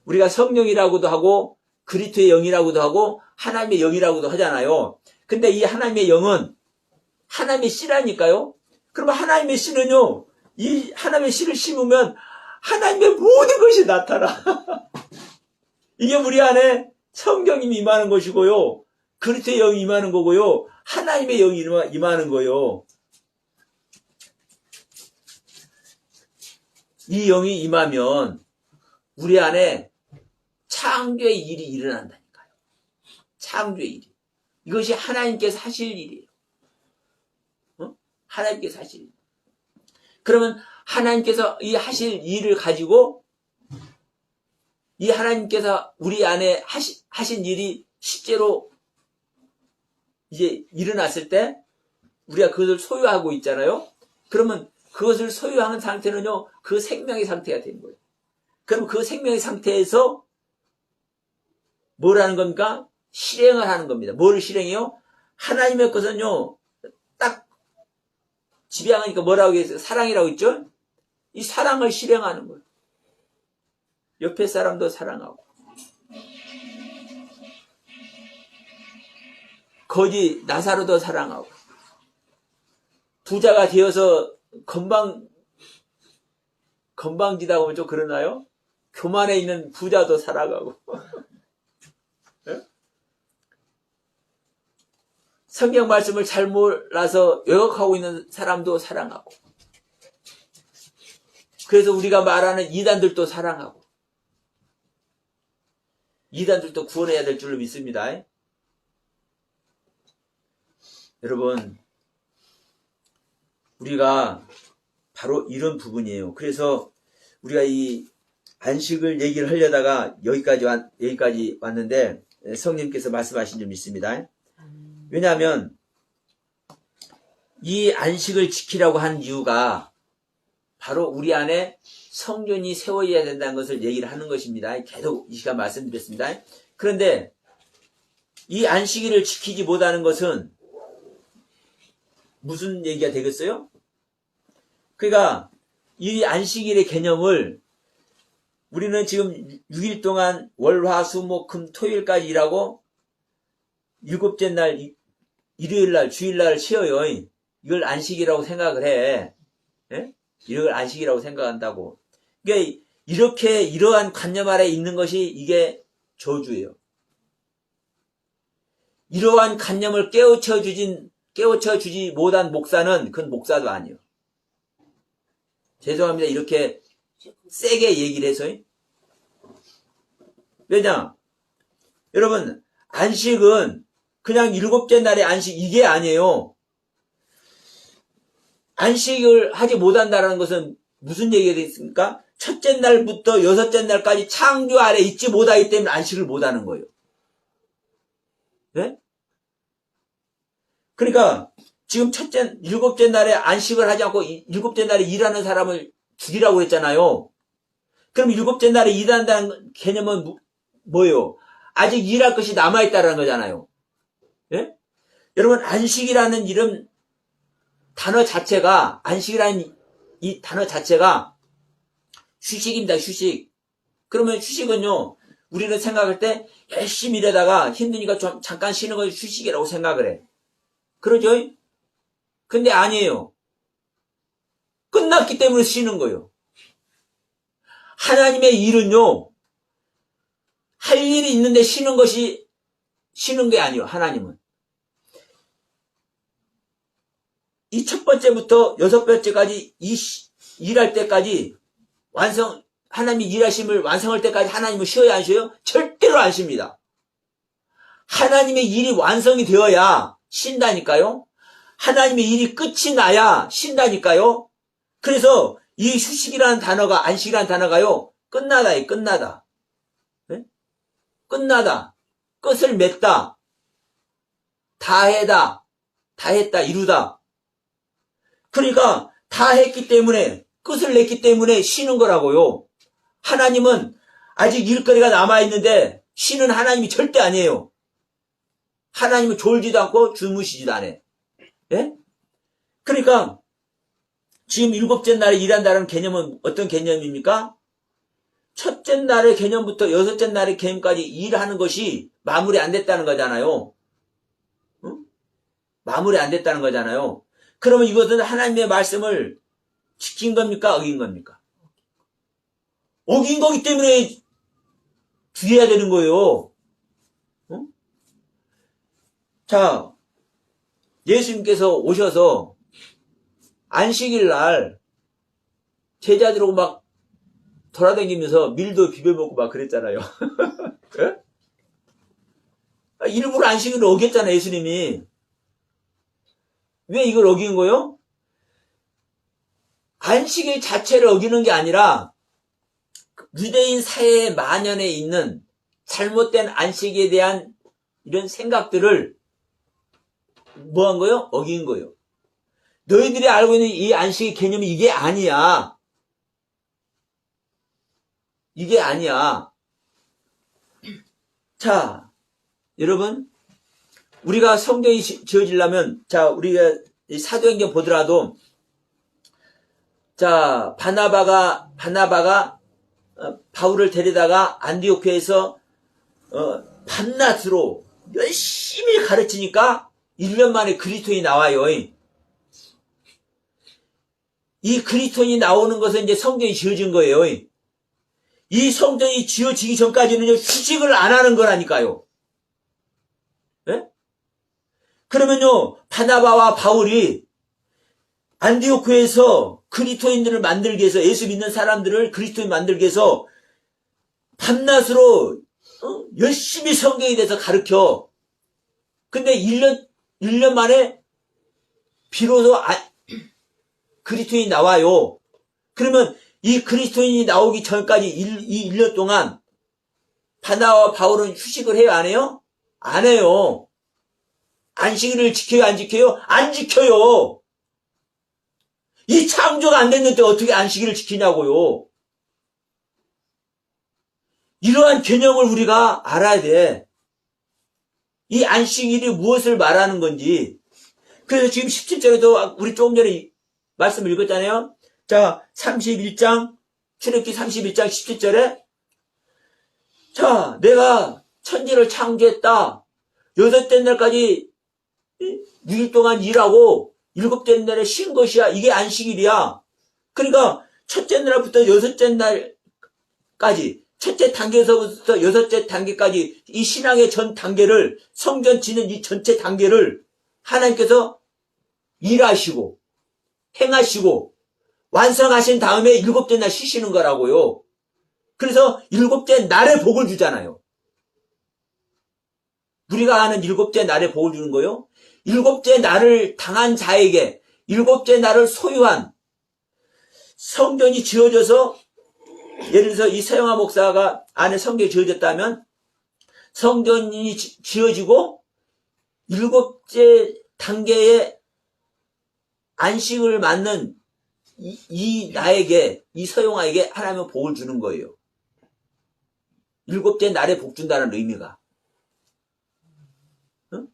Speaker 1: 우리가 성령이라고도 하고 그리스도의 영이라고도 하고 하나님의 영이라고도 하잖아요. 근데 이 하나님의 영은 하나님의 씨라니까요. 그러면 하나님의 씨는요. 이 하나님의 씨를 심으면 하나님의 모든 것이 나타나. 이게 우리 안에 성령님이 임하는 것이고요. 그리스도의 영이 임하는 거고요. 하나님의 영이 임하는 거예요. 이 영이 임하면 우리 안에 창조의 일이 일어난다니까요. 창조의 일이. 이것이 하나님께서 하실 일이에요. 하나님께서 하실 일. 그러면 하나님께서 이 하실 일을 가지고 이 하나님께서 우리 안에 하신 일이 실제로 이제 일어났을 때 우리가 그것을 소유하고 있잖아요. 그러면 그것을 소유하는 상태는요, 그 생명의 상태가 되는 거예요. 그럼 그 생명의 상태에서 뭘 하는 겁니까? 실행을 하는 겁니다. 뭘 실행해요? 하나님의 것은요, 딱 지배하니까 뭐라고 했어요? 사랑이라고 했죠? 이 사랑을 실행하는 거예요. 옆에 사람도 사랑하고, 거지 나사로도 사랑하고, 부자가 되어서 건방지다고 하면 좀 그러나요? 교만에 있는 부자도 사랑하고. 성경 말씀을 잘 몰라서 왜곡하고 있는 사람도 사랑하고. 그래서 우리가 말하는 이단들도 사랑하고. 이단들도 구원해야 될 줄로 믿습니다. 여러분, 우리가 바로 이런 부분이에요. 그래서 우리가 이 안식을 얘기를 하려다가 여기까지 왔는데 성령님께서 말씀하신 점 있습니다. 왜냐하면 이 안식을 지키라고 한 이유가 바로 우리 안에 성전이 세워져야 된다는 것을 얘기를 하는 것입니다. 계속 이 시간 말씀드렸습니다. 그런데 이 안식일을 지키지 못하는 것은 무슨 얘기가 되겠어요? 그러니까 이 안식일의 개념을 우리는 지금 6일 동안 월, 화, 수, 목, 금, 토요일까지 일하고 일곱째 날, 일요일 날, 주일 날 쉬어요. 이걸 안식이라고 생각을 해. 예? 이걸 안식이라고 생각한다고. 그러니까 이렇게 이러한 관념 아래 있는 것이 이게 저주예요. 이러한 관념을 깨우쳐 주지 못한 목사는 그건 목사도 아니에요. 죄송합니다. 이렇게 세게 얘기를 해서. 왜냐? 여러분, 안식은 그냥 일곱째 날의 안식 이게 아니에요. 안식을 하지 못한다는 것은 무슨 얘기가 되겠습니까? 첫째 날부터 여섯째 날까지 창조 아래 있지 못하기 때문에 안식을 못하는 거예요. 네? 그러니까 지금 일곱째 날에 안식을 하지 않고 일곱째 날에 일하는 사람을 죽이라고 했잖아요. 그럼 일곱째 날에 일한다는 개념은 뭐예요? 아직 일할 것이 남아있다는 거잖아요. 예? 여러분, 안식이라는 이름 단어 자체가, 안식이라는 이 단어 자체가 휴식입니다. 휴식. 그러면 휴식은요, 우리는 생각할 때 열심히 일하다가 힘드니까 좀 잠깐 쉬는 걸 휴식이라고 생각을 해. 그러죠? 근데 아니에요. 끝났기 때문에 쉬는 거예요. 하나님의 일은요, 할 일이 있는데 쉬는 게 아니에요. 하나님은. 이 첫 번째부터 여섯 번째까지 일할 때까지 하나님이 일하심을 완성할 때까지 하나님은 쉬어야 안 쉬어요? 절대로 안 쉽니다. 하나님의 일이 완성이 되어야 쉰다니까요. 하나님의 일이 끝이 나야 쉰다니까요. 그래서 이 휴식이라는 단어가, 안식이라는 단어가요, 끝나다예요. 끝나다. 네? 끝나다. 끝을 맺다. 다 했다. 이루다. 그러니까 다 했기 때문에, 끝을 냈기 때문에 쉬는 거라고요. 하나님은 아직 일거리가 남아있는데 쉬는 하나님이 절대 아니에요. 하나님은 졸지도 않고 주무시지도 않아요. 예? 그러니까 지금 일곱째 날에 일한다는 개념은 어떤 개념입니까? 첫째 날의 개념부터 여섯째 날의 개념까지 일하는 것이 마무리 안 됐다는 거잖아요. 응? 마무리 안 됐다는 거잖아요. 그러면 이것은 하나님의 말씀을 지킨 겁니까? 어긴 겁니까? 어긴 거기 때문에 주의해야 되는 거예요. 응? 자, 예수님께서 오셔서 안식일 날 제자들하고 막 돌아다니면서 밀도 비벼먹고 막 그랬잖아요. 예? 일부러 안식일을 어겼잖아요, 예수님이. 왜 이걸 어긴 거예요? 안식일 자체를 어기는 게 아니라 유대인 사회의 만연해 있는 잘못된 안식에 대한 이런 생각들을 뭐 한 거예요? 어긴 거예요. 너희들이 알고 있는 이 안식의 개념이 이게 아니야. 이게 아니야. 자, 여러분, 우리가 성경이 지어지려면, 자, 우리가 사도행전 보더라도, 자, 바나바가 바울을 데리다가 안디오크에서 밤낮으로 열심히 가르치니까 1년 만에 그리스도인이 나와요. 이 그리스도인이 나오는 것은 이제 성전이 지어진 거예요. 이 성전이 지어지기 전까지는 휴식을 안 하는 거라니까요. 예? 그러면요, 바나바와 바울이 안디오크에서 그리스도인들을 만들기 위해서, 예수 믿는 사람들을 그리스도인 만들기 위해서 밤낮으로 열심히 성경에 대해서 가르쳐. 근데 1년 만에 비로소 그리스도인이 나와요. 그러면 이 그리스도인이 나오기 전까지 이 1년 동안 바나바와 바울은 휴식을 해요, 안 해요? 안 해요. 안식일을 지켜요, 안 지켜요? 안 지켜요. 이 창조가 안 됐는데 어떻게 안식일을 지키냐고요. 이러한 개념을 우리가 알아야 돼. 이 안식일이 무엇을 말하는 건지. 그래서 지금 17절에도 우리 조금 전에 말씀을 읽었잖아요. 자, 31장, 출애굽기 31장 17절에 자, 내가 천지를 창조했다. 6째 날까지 6일 동안 일하고 7째 날에 쉰 것이야. 이게 안식일이야. 그러니까 첫째 날부터 6째 날까지, 첫째 단계에서부터 6째 단계까지 이 신앙의 전 단계를, 성전 지는 이 전체 단계를 하나님께서 일하시고 행하시고 완성하신 다음에 7째 날 쉬시는 거라고요. 그래서 7째 날에 복을 주잖아요. 우리가 아는 7째 날에 복을 주는 거요. 7째 날을 당한 자에게, 7째 날을 소유한 성전이 지어져서, 예를 들어서 이 서영하 목사가 안에 성전이 지어졌다면 성전이 지어지고 7째 단계의 안식을 맞는 이 나에게, 이 서영하에게 하나님은 복을 주는 거예요. 7째 날에 복 준다는 의미가. 응?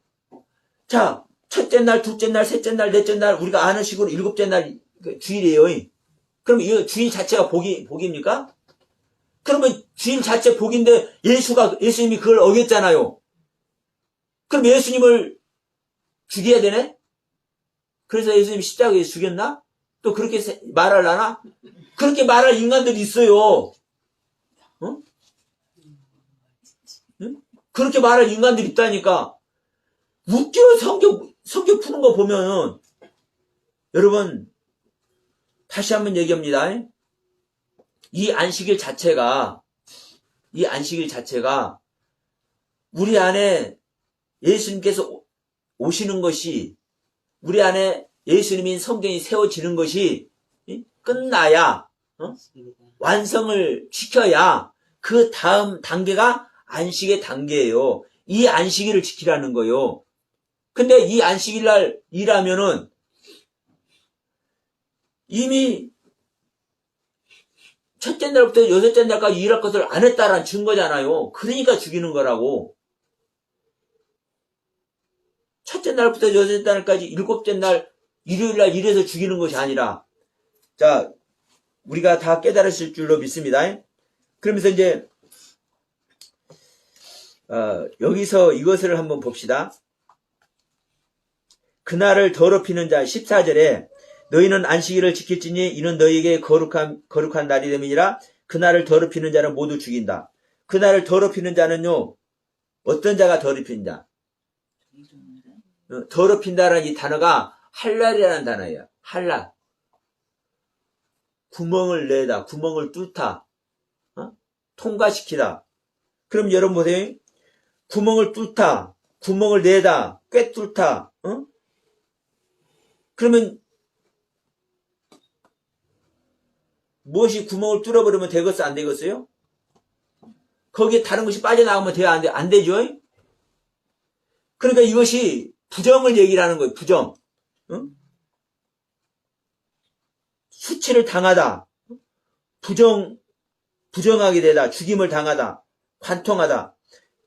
Speaker 1: 자, 첫째 날, 둘째 날, 셋째 날, 넷째 날, 우리가 아는 식으로 7째 날 주일이에요. 그럼 이 주일 자체가 복입니까? 그러면 주일 자체 복인데 예수님이 그걸 어겼잖아요. 그럼 예수님을 죽여야 되네? 그래서 예수님이 십자가에 죽였나? 또 그렇게 말하려나? 그렇게 말할 인간들이 있어요. 응? 응? 그렇게 말할 인간들이 있다니까. 웃겨. 성경 푸는 거 보면은, 여러분, 다시 한번 얘기합니다. 이 안식일 자체가 우리 안에 예수님께서 오시는 것이, 우리 안에 예수님인 성전이 세워지는 것이 끝나야, 완성을 시켜야 그 다음 단계가 안식의 단계예요. 이 안식일을 지키라는 거요. 근데 이 안식일 날 일하면은 이미 첫째 날부터 6째 날까지 일할 것을 안 했다라는 증거잖아요. 그러니까 죽이는 거라고. 첫째 날부터 6째 날까지 7째 날 일요일 날 일해서 죽이는 것이 아니라, 자, 우리가 다 깨달으실 줄로 믿습니다. 그러면서 이제 여기서 이것을 한번 봅시다. 그날을 더럽히는 자, 14절에 너희는 안식일을 지킬지니 이는 너희에게 거룩한 날이 됨이니라. 그날을 더럽히는 자는 모두 죽인다. 그날을 더럽히는 자는요, 어떤 자가 더럽힌 자? 더럽힌다라는 이 단어가 할랄이라는 단어예요. 할랄. 구멍을 내다, 구멍을 뚫다, 통과시키다. 그럼 여러분 보세요. 구멍을 뚫다, 구멍을 내다, 꿰뚫다. 그러면 무엇이 구멍을 뚫어버리면 되겠어, 안 되겠어요? 거기에 다른 것이 빠져나가면 돼야 안 되죠? 그러니까 이것이 부정을 얘기를 하는 거예요, 부정. 수치를 당하다, 부정하게 되다, 죽임을 당하다, 관통하다.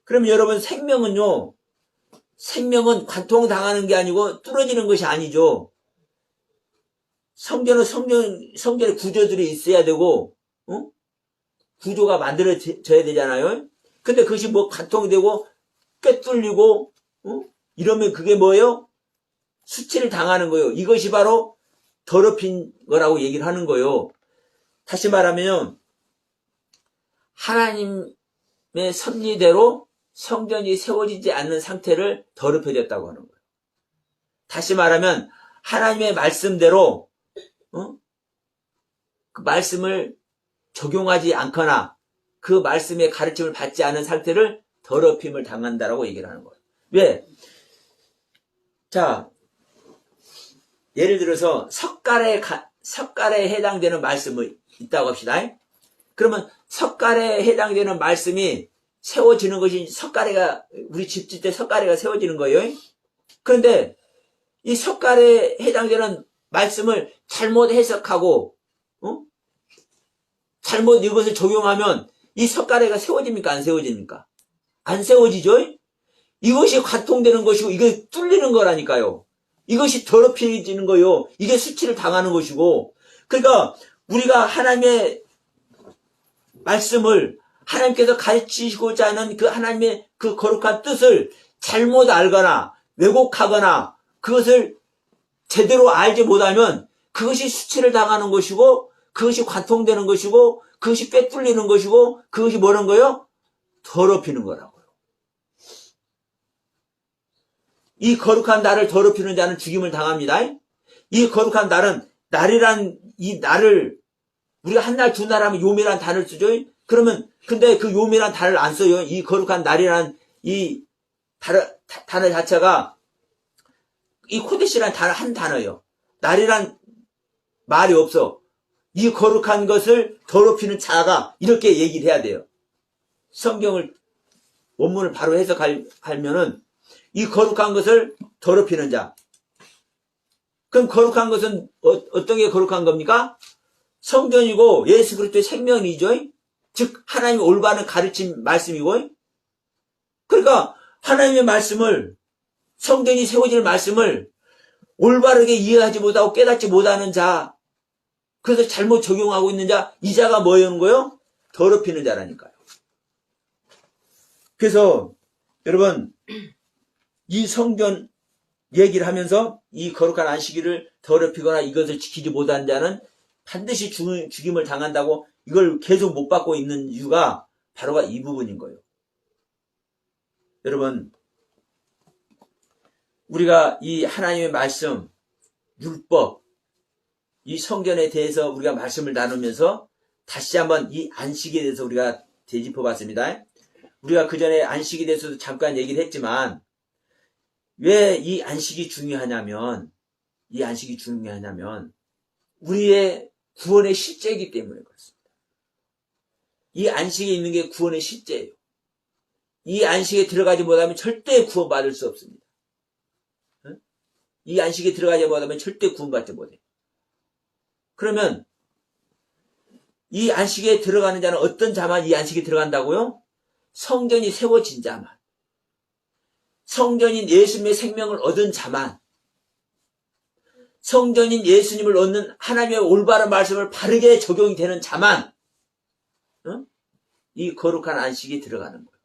Speaker 1: 그럼 여러분, 생명은 관통당하는 게 아니고 뚫어지는 것이 아니죠. 성전에 구조들이 있어야 되고, 구조가 만들어져야 되잖아요. 근데 그것이 뭐 관통되고, 꿰뚫리고, 이러면 그게 뭐예요? 수치를 당하는 거예요. 이것이 바로 더럽힌 거라고 얘기를 하는 거예요. 다시 말하면, 하나님의 섭리대로 성전이 세워지지 않는 상태를 더럽혀졌다고 하는 거예요. 다시 말하면, 하나님의 말씀대로, 그 말씀을 적용하지 않거나 그 말씀의 가르침을 받지 않은 상태를 더럽힘을 당한다라고 얘기를 하는 거예요. 왜? 자, 예를 들어서 석가래에 해당되는 말씀이 있다고 합시다. 그러면 석가래에 해당되는 말씀이 세워지는 것이 우리 집 짓 때 석가래가 세워지는 거예요. 그런데 이 석가래에 해당되는 말씀을 잘못 해석하고, 잘못 이것을 적용하면 이 석가래가 세워집니까? 안 세워집니까? 안 세워지죠? 이것이 관통되는 것이고, 이게 뚫리는 거라니까요. 이것이 더럽혀지는 거요. 이게 수치를 당하는 것이고, 그러니까 우리가 하나님의 말씀을 하나님께서 가르치시고자 하는 그 하나님의 그 거룩한 뜻을 잘못 알거나 왜곡하거나 그것을 제대로 알지 못하면 그것이 수치를 당하는 것이고 그것이 관통되는 것이고 그것이 꿰뚫리는 것이고 그것이 뭐라는 거예요? 더럽히는 거라고요. 이 거룩한 날을 더럽히는 자는 죽임을 당합니다. 이 거룩한 날이란 이 날을 우리가 한 날 두 날 하면 요미란 단어를 쓰죠. 그러면 근데 그 요미란 단어를 안 써요. 이 거룩한 날이란 이 단어 자체가 이 코데시란 단어 한 단어예요. 날이란 말이 없어. 이 거룩한 것을 더럽히는 자가 이렇게 얘기를 해야 돼요. 성경을 원문을 바로 해석하면은 이 거룩한 것을 더럽히는 자. 그럼 거룩한 것은 어떤 게 거룩한 겁니까? 성전이고 예수 그리스도의 생명이죠. 즉 하나님의 올바른 가르침 말씀이고. 그러니까 하나님의 말씀을 성전이 세워질 말씀을 올바르게 이해하지 못하고 깨닫지 못하는 자, 그래서 잘못 적용하고 있는 자, 이 자가 뭐였는 거예요? 더럽히는 자라니까요. 그래서 여러분 이 성전 얘기를 하면서 이 거룩한 안식일을 더럽히거나 이것을 지키지 못한 자는 반드시 죽임을 당한다고 이걸 계속 못 받고 있는 이유가 바로 이 부분인 거예요. 여러분 우리가 이 하나님의 말씀, 율법, 이 성전에 대해서 우리가 말씀을 나누면서 다시 한번 이 안식에 대해서 우리가 되짚어 봤습니다. 우리가 그 전에 안식에 대해서도 잠깐 얘기를 했지만 왜 이 안식이 중요하냐면 우리의 구원의 실제이기 때문에 그렇습니다. 이 안식에 있는 게 구원의 실제예요. 이 안식에 들어가지 못하면 절대 구원받을 수 없습니다. 이 안식에 들어가지 못하면 절대 구원받지 못해요. 그러면 이 안식에 들어가는 자는 어떤 자만 이 안식에 들어간다고요? 성전이 세워진 자만, 성전인 예수님의 생명을 얻은 자만, 성전인 예수님을 얻는 하나님의 올바른 말씀을 바르게 적용이 되는 자만 이 거룩한 안식에 들어가는 거예요.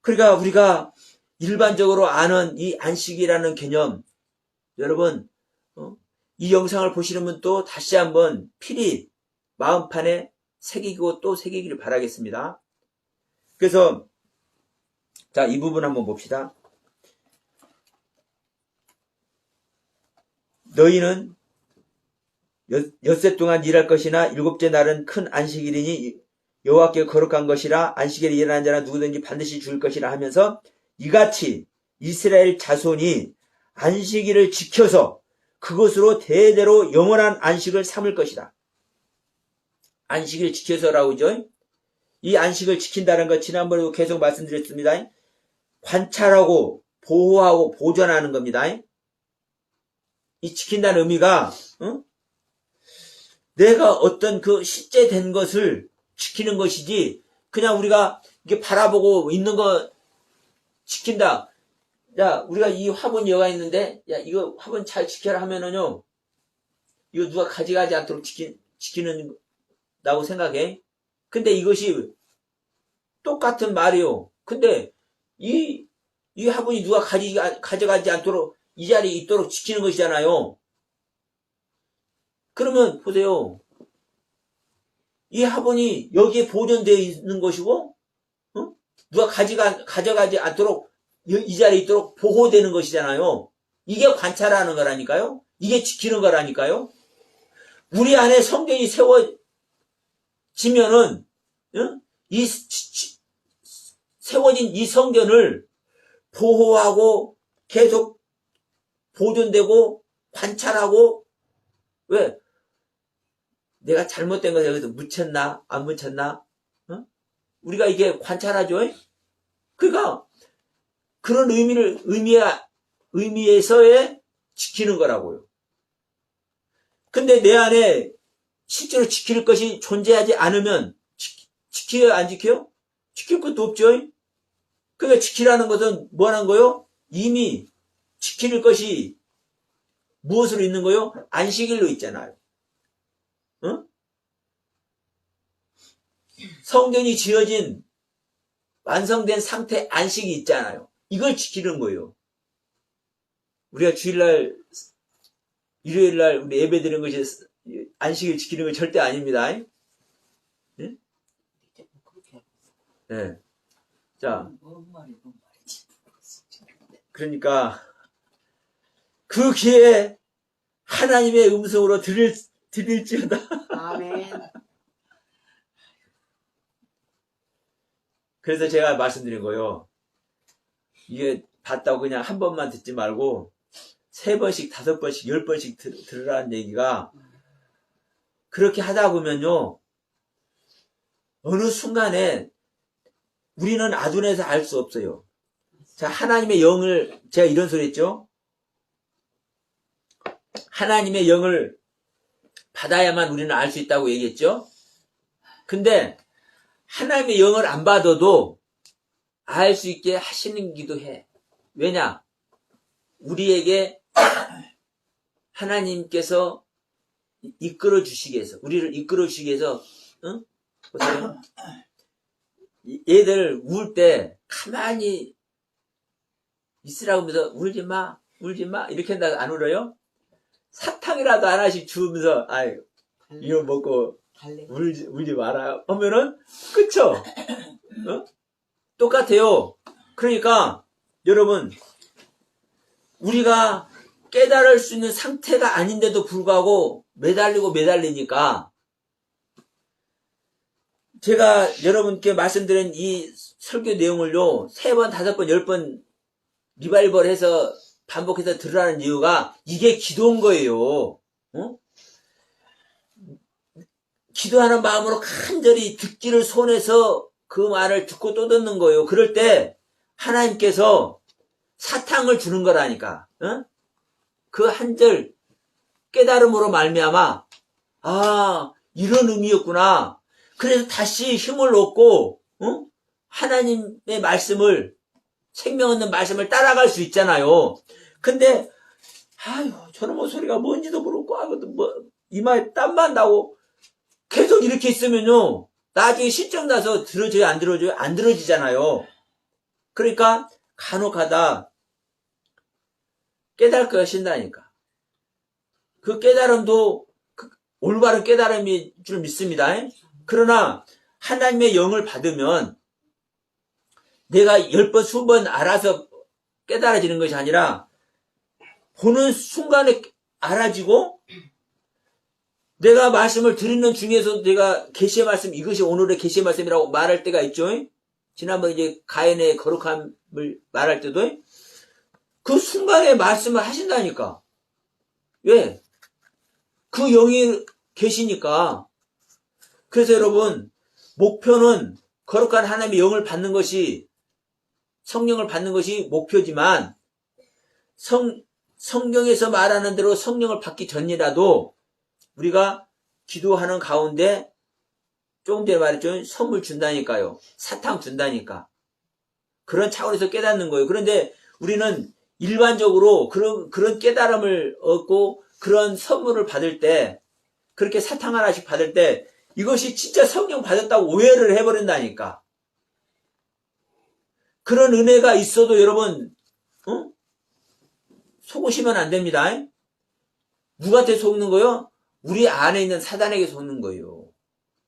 Speaker 1: 그러니까 우리가 일반적으로 아는 이 안식이라는 개념, 여러분 이 영상을 보시는 분도 다시 한번 필히 마음판에 새기고 또 새기기를 바라겠습니다. 그래서 자, 이 부분 한번 봅시다. 너희는 엿새 동안 일할 것이나 일곱째 날은 큰 안식일이니 여호와께 거룩한 것이라 안식일에 일하는 자는 누구든지 반드시 죽을 것이라 하면서 이같이 이스라엘 자손이 안식일을 지켜서 그것으로 대대로 영원한 안식을 삼을 것이다. 안식일 지켜서라고 하죠. 이 안식을 지킨다는 것 지난번에도 계속 말씀드렸습니다. 관찰하고 보호하고 보존하는 겁니다. 이 지킨다는 의미가 내가 어떤 그 실제된 것을 지키는 것이지 그냥 우리가 이게 바라보고 있는 거 지킨다. 야, 우리가 이 화분 여가 있는데 야, 이거 화분 잘 지켜라 하면은요 이거 누가 가져가지 않도록 지키는다고 생각해. 근데 이것이 똑같은 말이요. 근데 이 화분이 누가 가져가지 않도록 이 자리에 있도록 지키는 것이잖아요. 그러면 보세요. 이 화분이 여기에 보존되어 있는 것이고 누가 가져가지 않도록 이 자리에 있도록 보호되는 것이잖아요. 이게 관찰하는 거라니까요. 이게 지키는 거라니까요. 우리 안에 성전이 세워지면은 이 세워진 이 성전을 보호하고 계속 보존되고 관찰하고 왜? 내가 잘못된 거 여기서 묻혔나 안 묻혔나? 우리가 이게 관찰하죠. 그러니까 그런 의미에서의 지키는 거라고요. 근데 내 안에 실제로 지킬 것이 존재하지 않으면 지켜요 안 지켜요? 지킬 것도 없죠. 그러니까 지키라는 것은 뭐 하는 거요? 이미 지킬 것이 무엇으로 있는 거요? 안식일로 있잖아요. 응? 성전이 지어진 완성된 상태 안식이 있잖아요. 이걸 지키는 거예요. 우리가 주일날, 일요일날 우리 예배 드리는 것이 안식일 지키는 건 절대 아닙니다. 네? 네. 자, 그러니까 그 기회에 하나님의 음성으로 드릴지어다.
Speaker 2: 아멘.
Speaker 1: 그래서 제가 말씀드린 거요. 이게 봤다고 그냥 한 번만 듣지 말고 3번씩, 5번씩, 10번씩 들으라는 얘기가 그렇게 하다 보면요. 어느 순간에 우리는 아둔해서 알 수 없어요. 자, 하나님의 영을 제가 이런 소리 했죠. 하나님의 영을 받아야만 우리는 알 수 있다고 얘기했죠. 근데 하나님의 영을 안 받아도 알 수 있게 하시는 기도 해. 왜냐? 우리에게 하나님께서 이끌어 주시기 위해서, 우리를 이끌어 주시기 위해서, 응? 보세요. 얘들 울 때 가만히 있으라고 하면서 울지 마, 울지 마 이렇게 한다고 안 울어요? 사탕이라도 하나씩 주면서 아이 이거 먹고 울지 마라 하면은 그쵸? 어? 똑같아요. 그러니까 여러분 우리가 깨달을 수 있는 상태가 아닌데도 불구하고 매달리니까 제가 여러분께 말씀드린 이 설교 내용을요 3번, 5번, 10번 리바이벌 해서 반복해서 들으라는 이유가 이게 기도인 거예요. 어? 기도하는 마음으로 간절히 듣기를 손해서 그 말을 듣고 또 듣는 거예요. 그럴 때 하나님께서 사탕을 주는 거라니까. 어? 그 한 절 깨달음으로 말미암아 아 이런 의미였구나. 그래서 다시 힘을 얻고 어? 하나님의 말씀을 생명 있는 말씀을 따라갈 수 있잖아요. 근데 아유 저놈의 소리가 뭔지도 모르고 뭐 이마에 땀만 나고 계속 이렇게 있으면요 나중에 실정 나서 들어줘요 안 들어줘요? 안 들어지잖아요. 그러니까 간혹하다 깨달을 하신다니까. 그 깨달음도 올바른 깨달음일 줄 믿습니다. 그러나 하나님의 영을 받으면 내가 10번, 20번 알아서 깨달아지는 것이 아니라 보는 순간에 알아지고 내가 말씀을 드리는 중에서 내가 계시의 말씀 이것이 오늘의 계시의 말씀이라고 말할 때가 있죠. 지난번 이제 가인의 거룩함을 말할 때도 그 순간에 말씀을 하신다니까. 왜? 그 영이 계시니까. 그래서 여러분 목표는 거룩한 하나님의 영을 받는 것이 성령을 받는 것이 목표지만 성경에서 말하는 대로 성령을 받기 전이라도 우리가 기도하는 가운데 조금 전에 말했죠. 선물 준다니까요. 사탕 준다니까. 그런 차원에서 깨닫는 거예요. 그런데 우리는 일반적으로 그런 깨달음을 얻고 그런 선물을 받을 때 그렇게 사탕 하나씩 받을 때 이것이 진짜 성령 받았다고 오해를 해버린다니까. 그런 은혜가 있어도 여러분 속으시면 안 됩니다. 누구한테 속는 거요? 우리 안에 있는 사단에게 속는 거예요.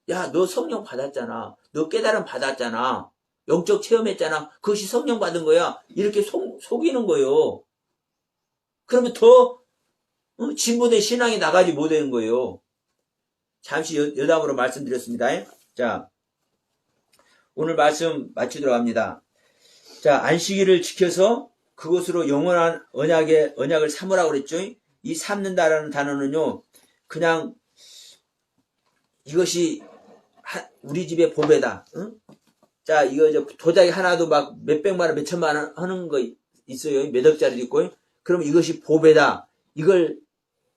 Speaker 1: 야, 너 성령 받았잖아. 너 깨달음 받았잖아. 영적 체험했잖아. 그것이 성령 받은 거야. 이렇게 속이는 거예요. 그러면 더 진보된 신앙이 나가지 못하는 거예요. 잠시 여담으로 말씀드렸습니다. 자, 오늘 말씀 마치도록 합니다. 자, 안식일을 지켜서 그것으로 영원한 언약을 삼으라고 그랬죠. 이 삼는다라는 단어는요, 그냥 이것이 우리 집의 보배다. 응? 자, 이거 도자기 하나도 막 몇백만 원, 몇천만 원 하는 거 있어요. 몇 억짜리도 있고. 그럼 이것이 보배다. 이걸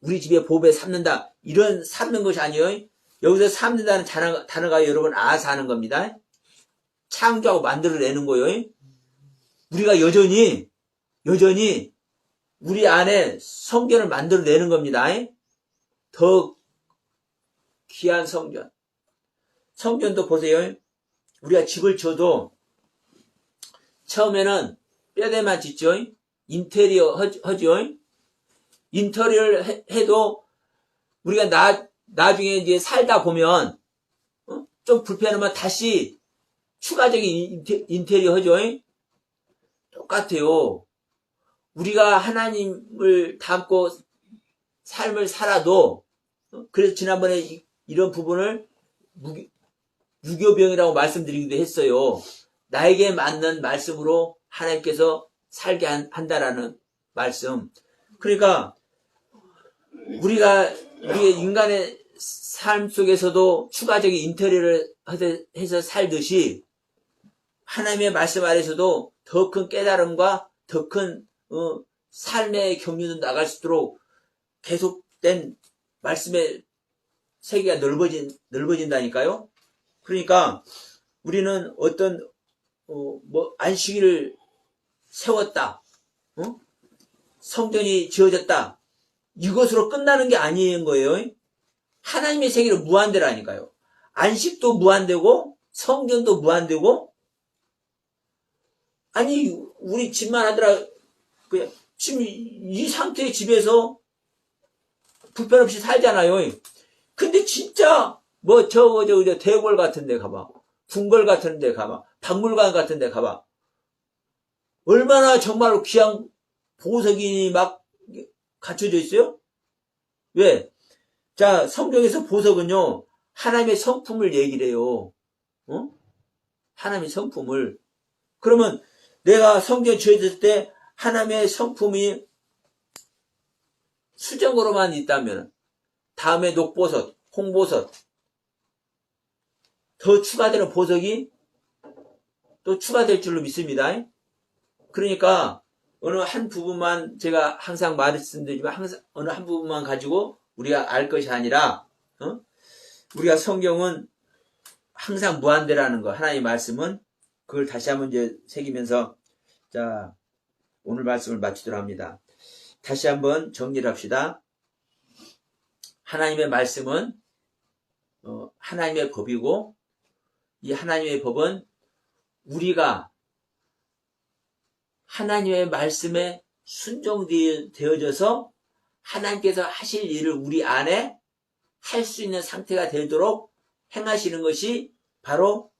Speaker 1: 우리 집의 보배 삼는다. 이런 삼는 것이 아니에요. 여기서 삼는다는 단어가 여러분 아사하는 겁니다. 창조하고 만들어내는 거예요. 우리가 여전히 우리 안에 성전을 만들어내는 겁니다. 더 귀한 성전. 성전도 보세요. 우리가 집을 지어도 처음에는 뼈대만 짓죠. 인테리어 하죠. 인테리어를 해도 우리가 나중에 이제 살다 보면 좀 불편하면 다시 추가적인 인테리어 하죠. 똑같아요. 우리가 하나님을 닮고 삶을 살아도 그래서 지난번에 이런 부분을 유교병이라고 말씀드리기도 했어요. 나에게 맞는 말씀으로 하나님께서 살게 한다라는 말씀. 그러니까 우리의 인간의 삶 속에서도 추가적인 인테리어를 해서 살듯이 하나님의 말씀 아래서도 더 큰 깨달음과 더 큰 삶의 경륜을 나갈 수 있도록 계속된 말씀의 세계가 넓어진다니까요. 그러니까 우리는 어떤 안식일을 세웠다, 성전이 지어졌다, 이것으로 끝나는 게 아닌 거예요. 하나님의 세계는 무한대라니까요. 안식도 무한대고 성전도 무한대고. 아니 우리 집만 하더라 그냥 지금 이 상태의 집에서 불편 없이 살잖아요. 근데 진짜 저거 대궐 같은 데 가봐, 궁궐 같은 데 가봐, 박물관 같은 데 가봐. 얼마나 정말로 귀한 보석이 막 갖춰져 있어요? 왜? 자, 성경에서 보석은요, 하나님의 성품을 얘기를 해요. 하나님의 성품을. 그러면 내가 성경 지어졌을 때 하나님의 성품이 수정으로만 있다면 다음에 녹보석, 홍보석, 더 추가되는 보석이 또 추가될 줄로 믿습니다. 그러니까 어느 한 부분만, 제가 항상 말씀드리지만 항상 어느 한 부분만 가지고 우리가 알 것이 아니라 우리가 성경은 항상 무한대라는 거, 하나님의 말씀은 그걸 다시 한번 이제 새기면서 자 오늘 말씀을 마치도록 합니다. 다시 한번 정리를 합시다. 하나님의 말씀은 하나님의 법이고, 이 하나님의 법은 우리가 하나님의 말씀에 순종되어져서 하나님께서 하실 일을 우리 안에 할 수 있는 상태가 되도록 행하시는 것이 바로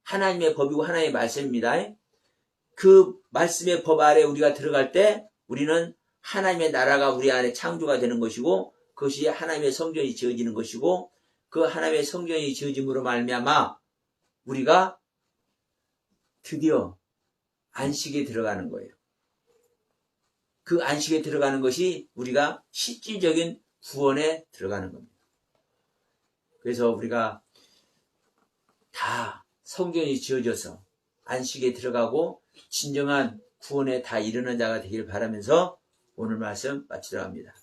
Speaker 1: 하나님의 법이고 하나님의 말씀입니다. 그 말씀의 법 아래 우리가 들어갈 때 우리는 하나님의 나라가 우리 안에 창조가 되는 것이고, 그것이 하나님의 성전이 지어지는 것이고, 그 하나님의 성전이 지어짐으로 말미암아 우리가 드디어 안식에 들어가는 거예요. 그 안식에 들어가는 것이 우리가 실질적인 구원에 들어가는 겁니다. 그래서 우리가 다 성전이 지어져서 안식에 들어가고 진정한 구원에 다 이르는 자가 되길 바라면서 오늘 말씀 마치도록 합니다.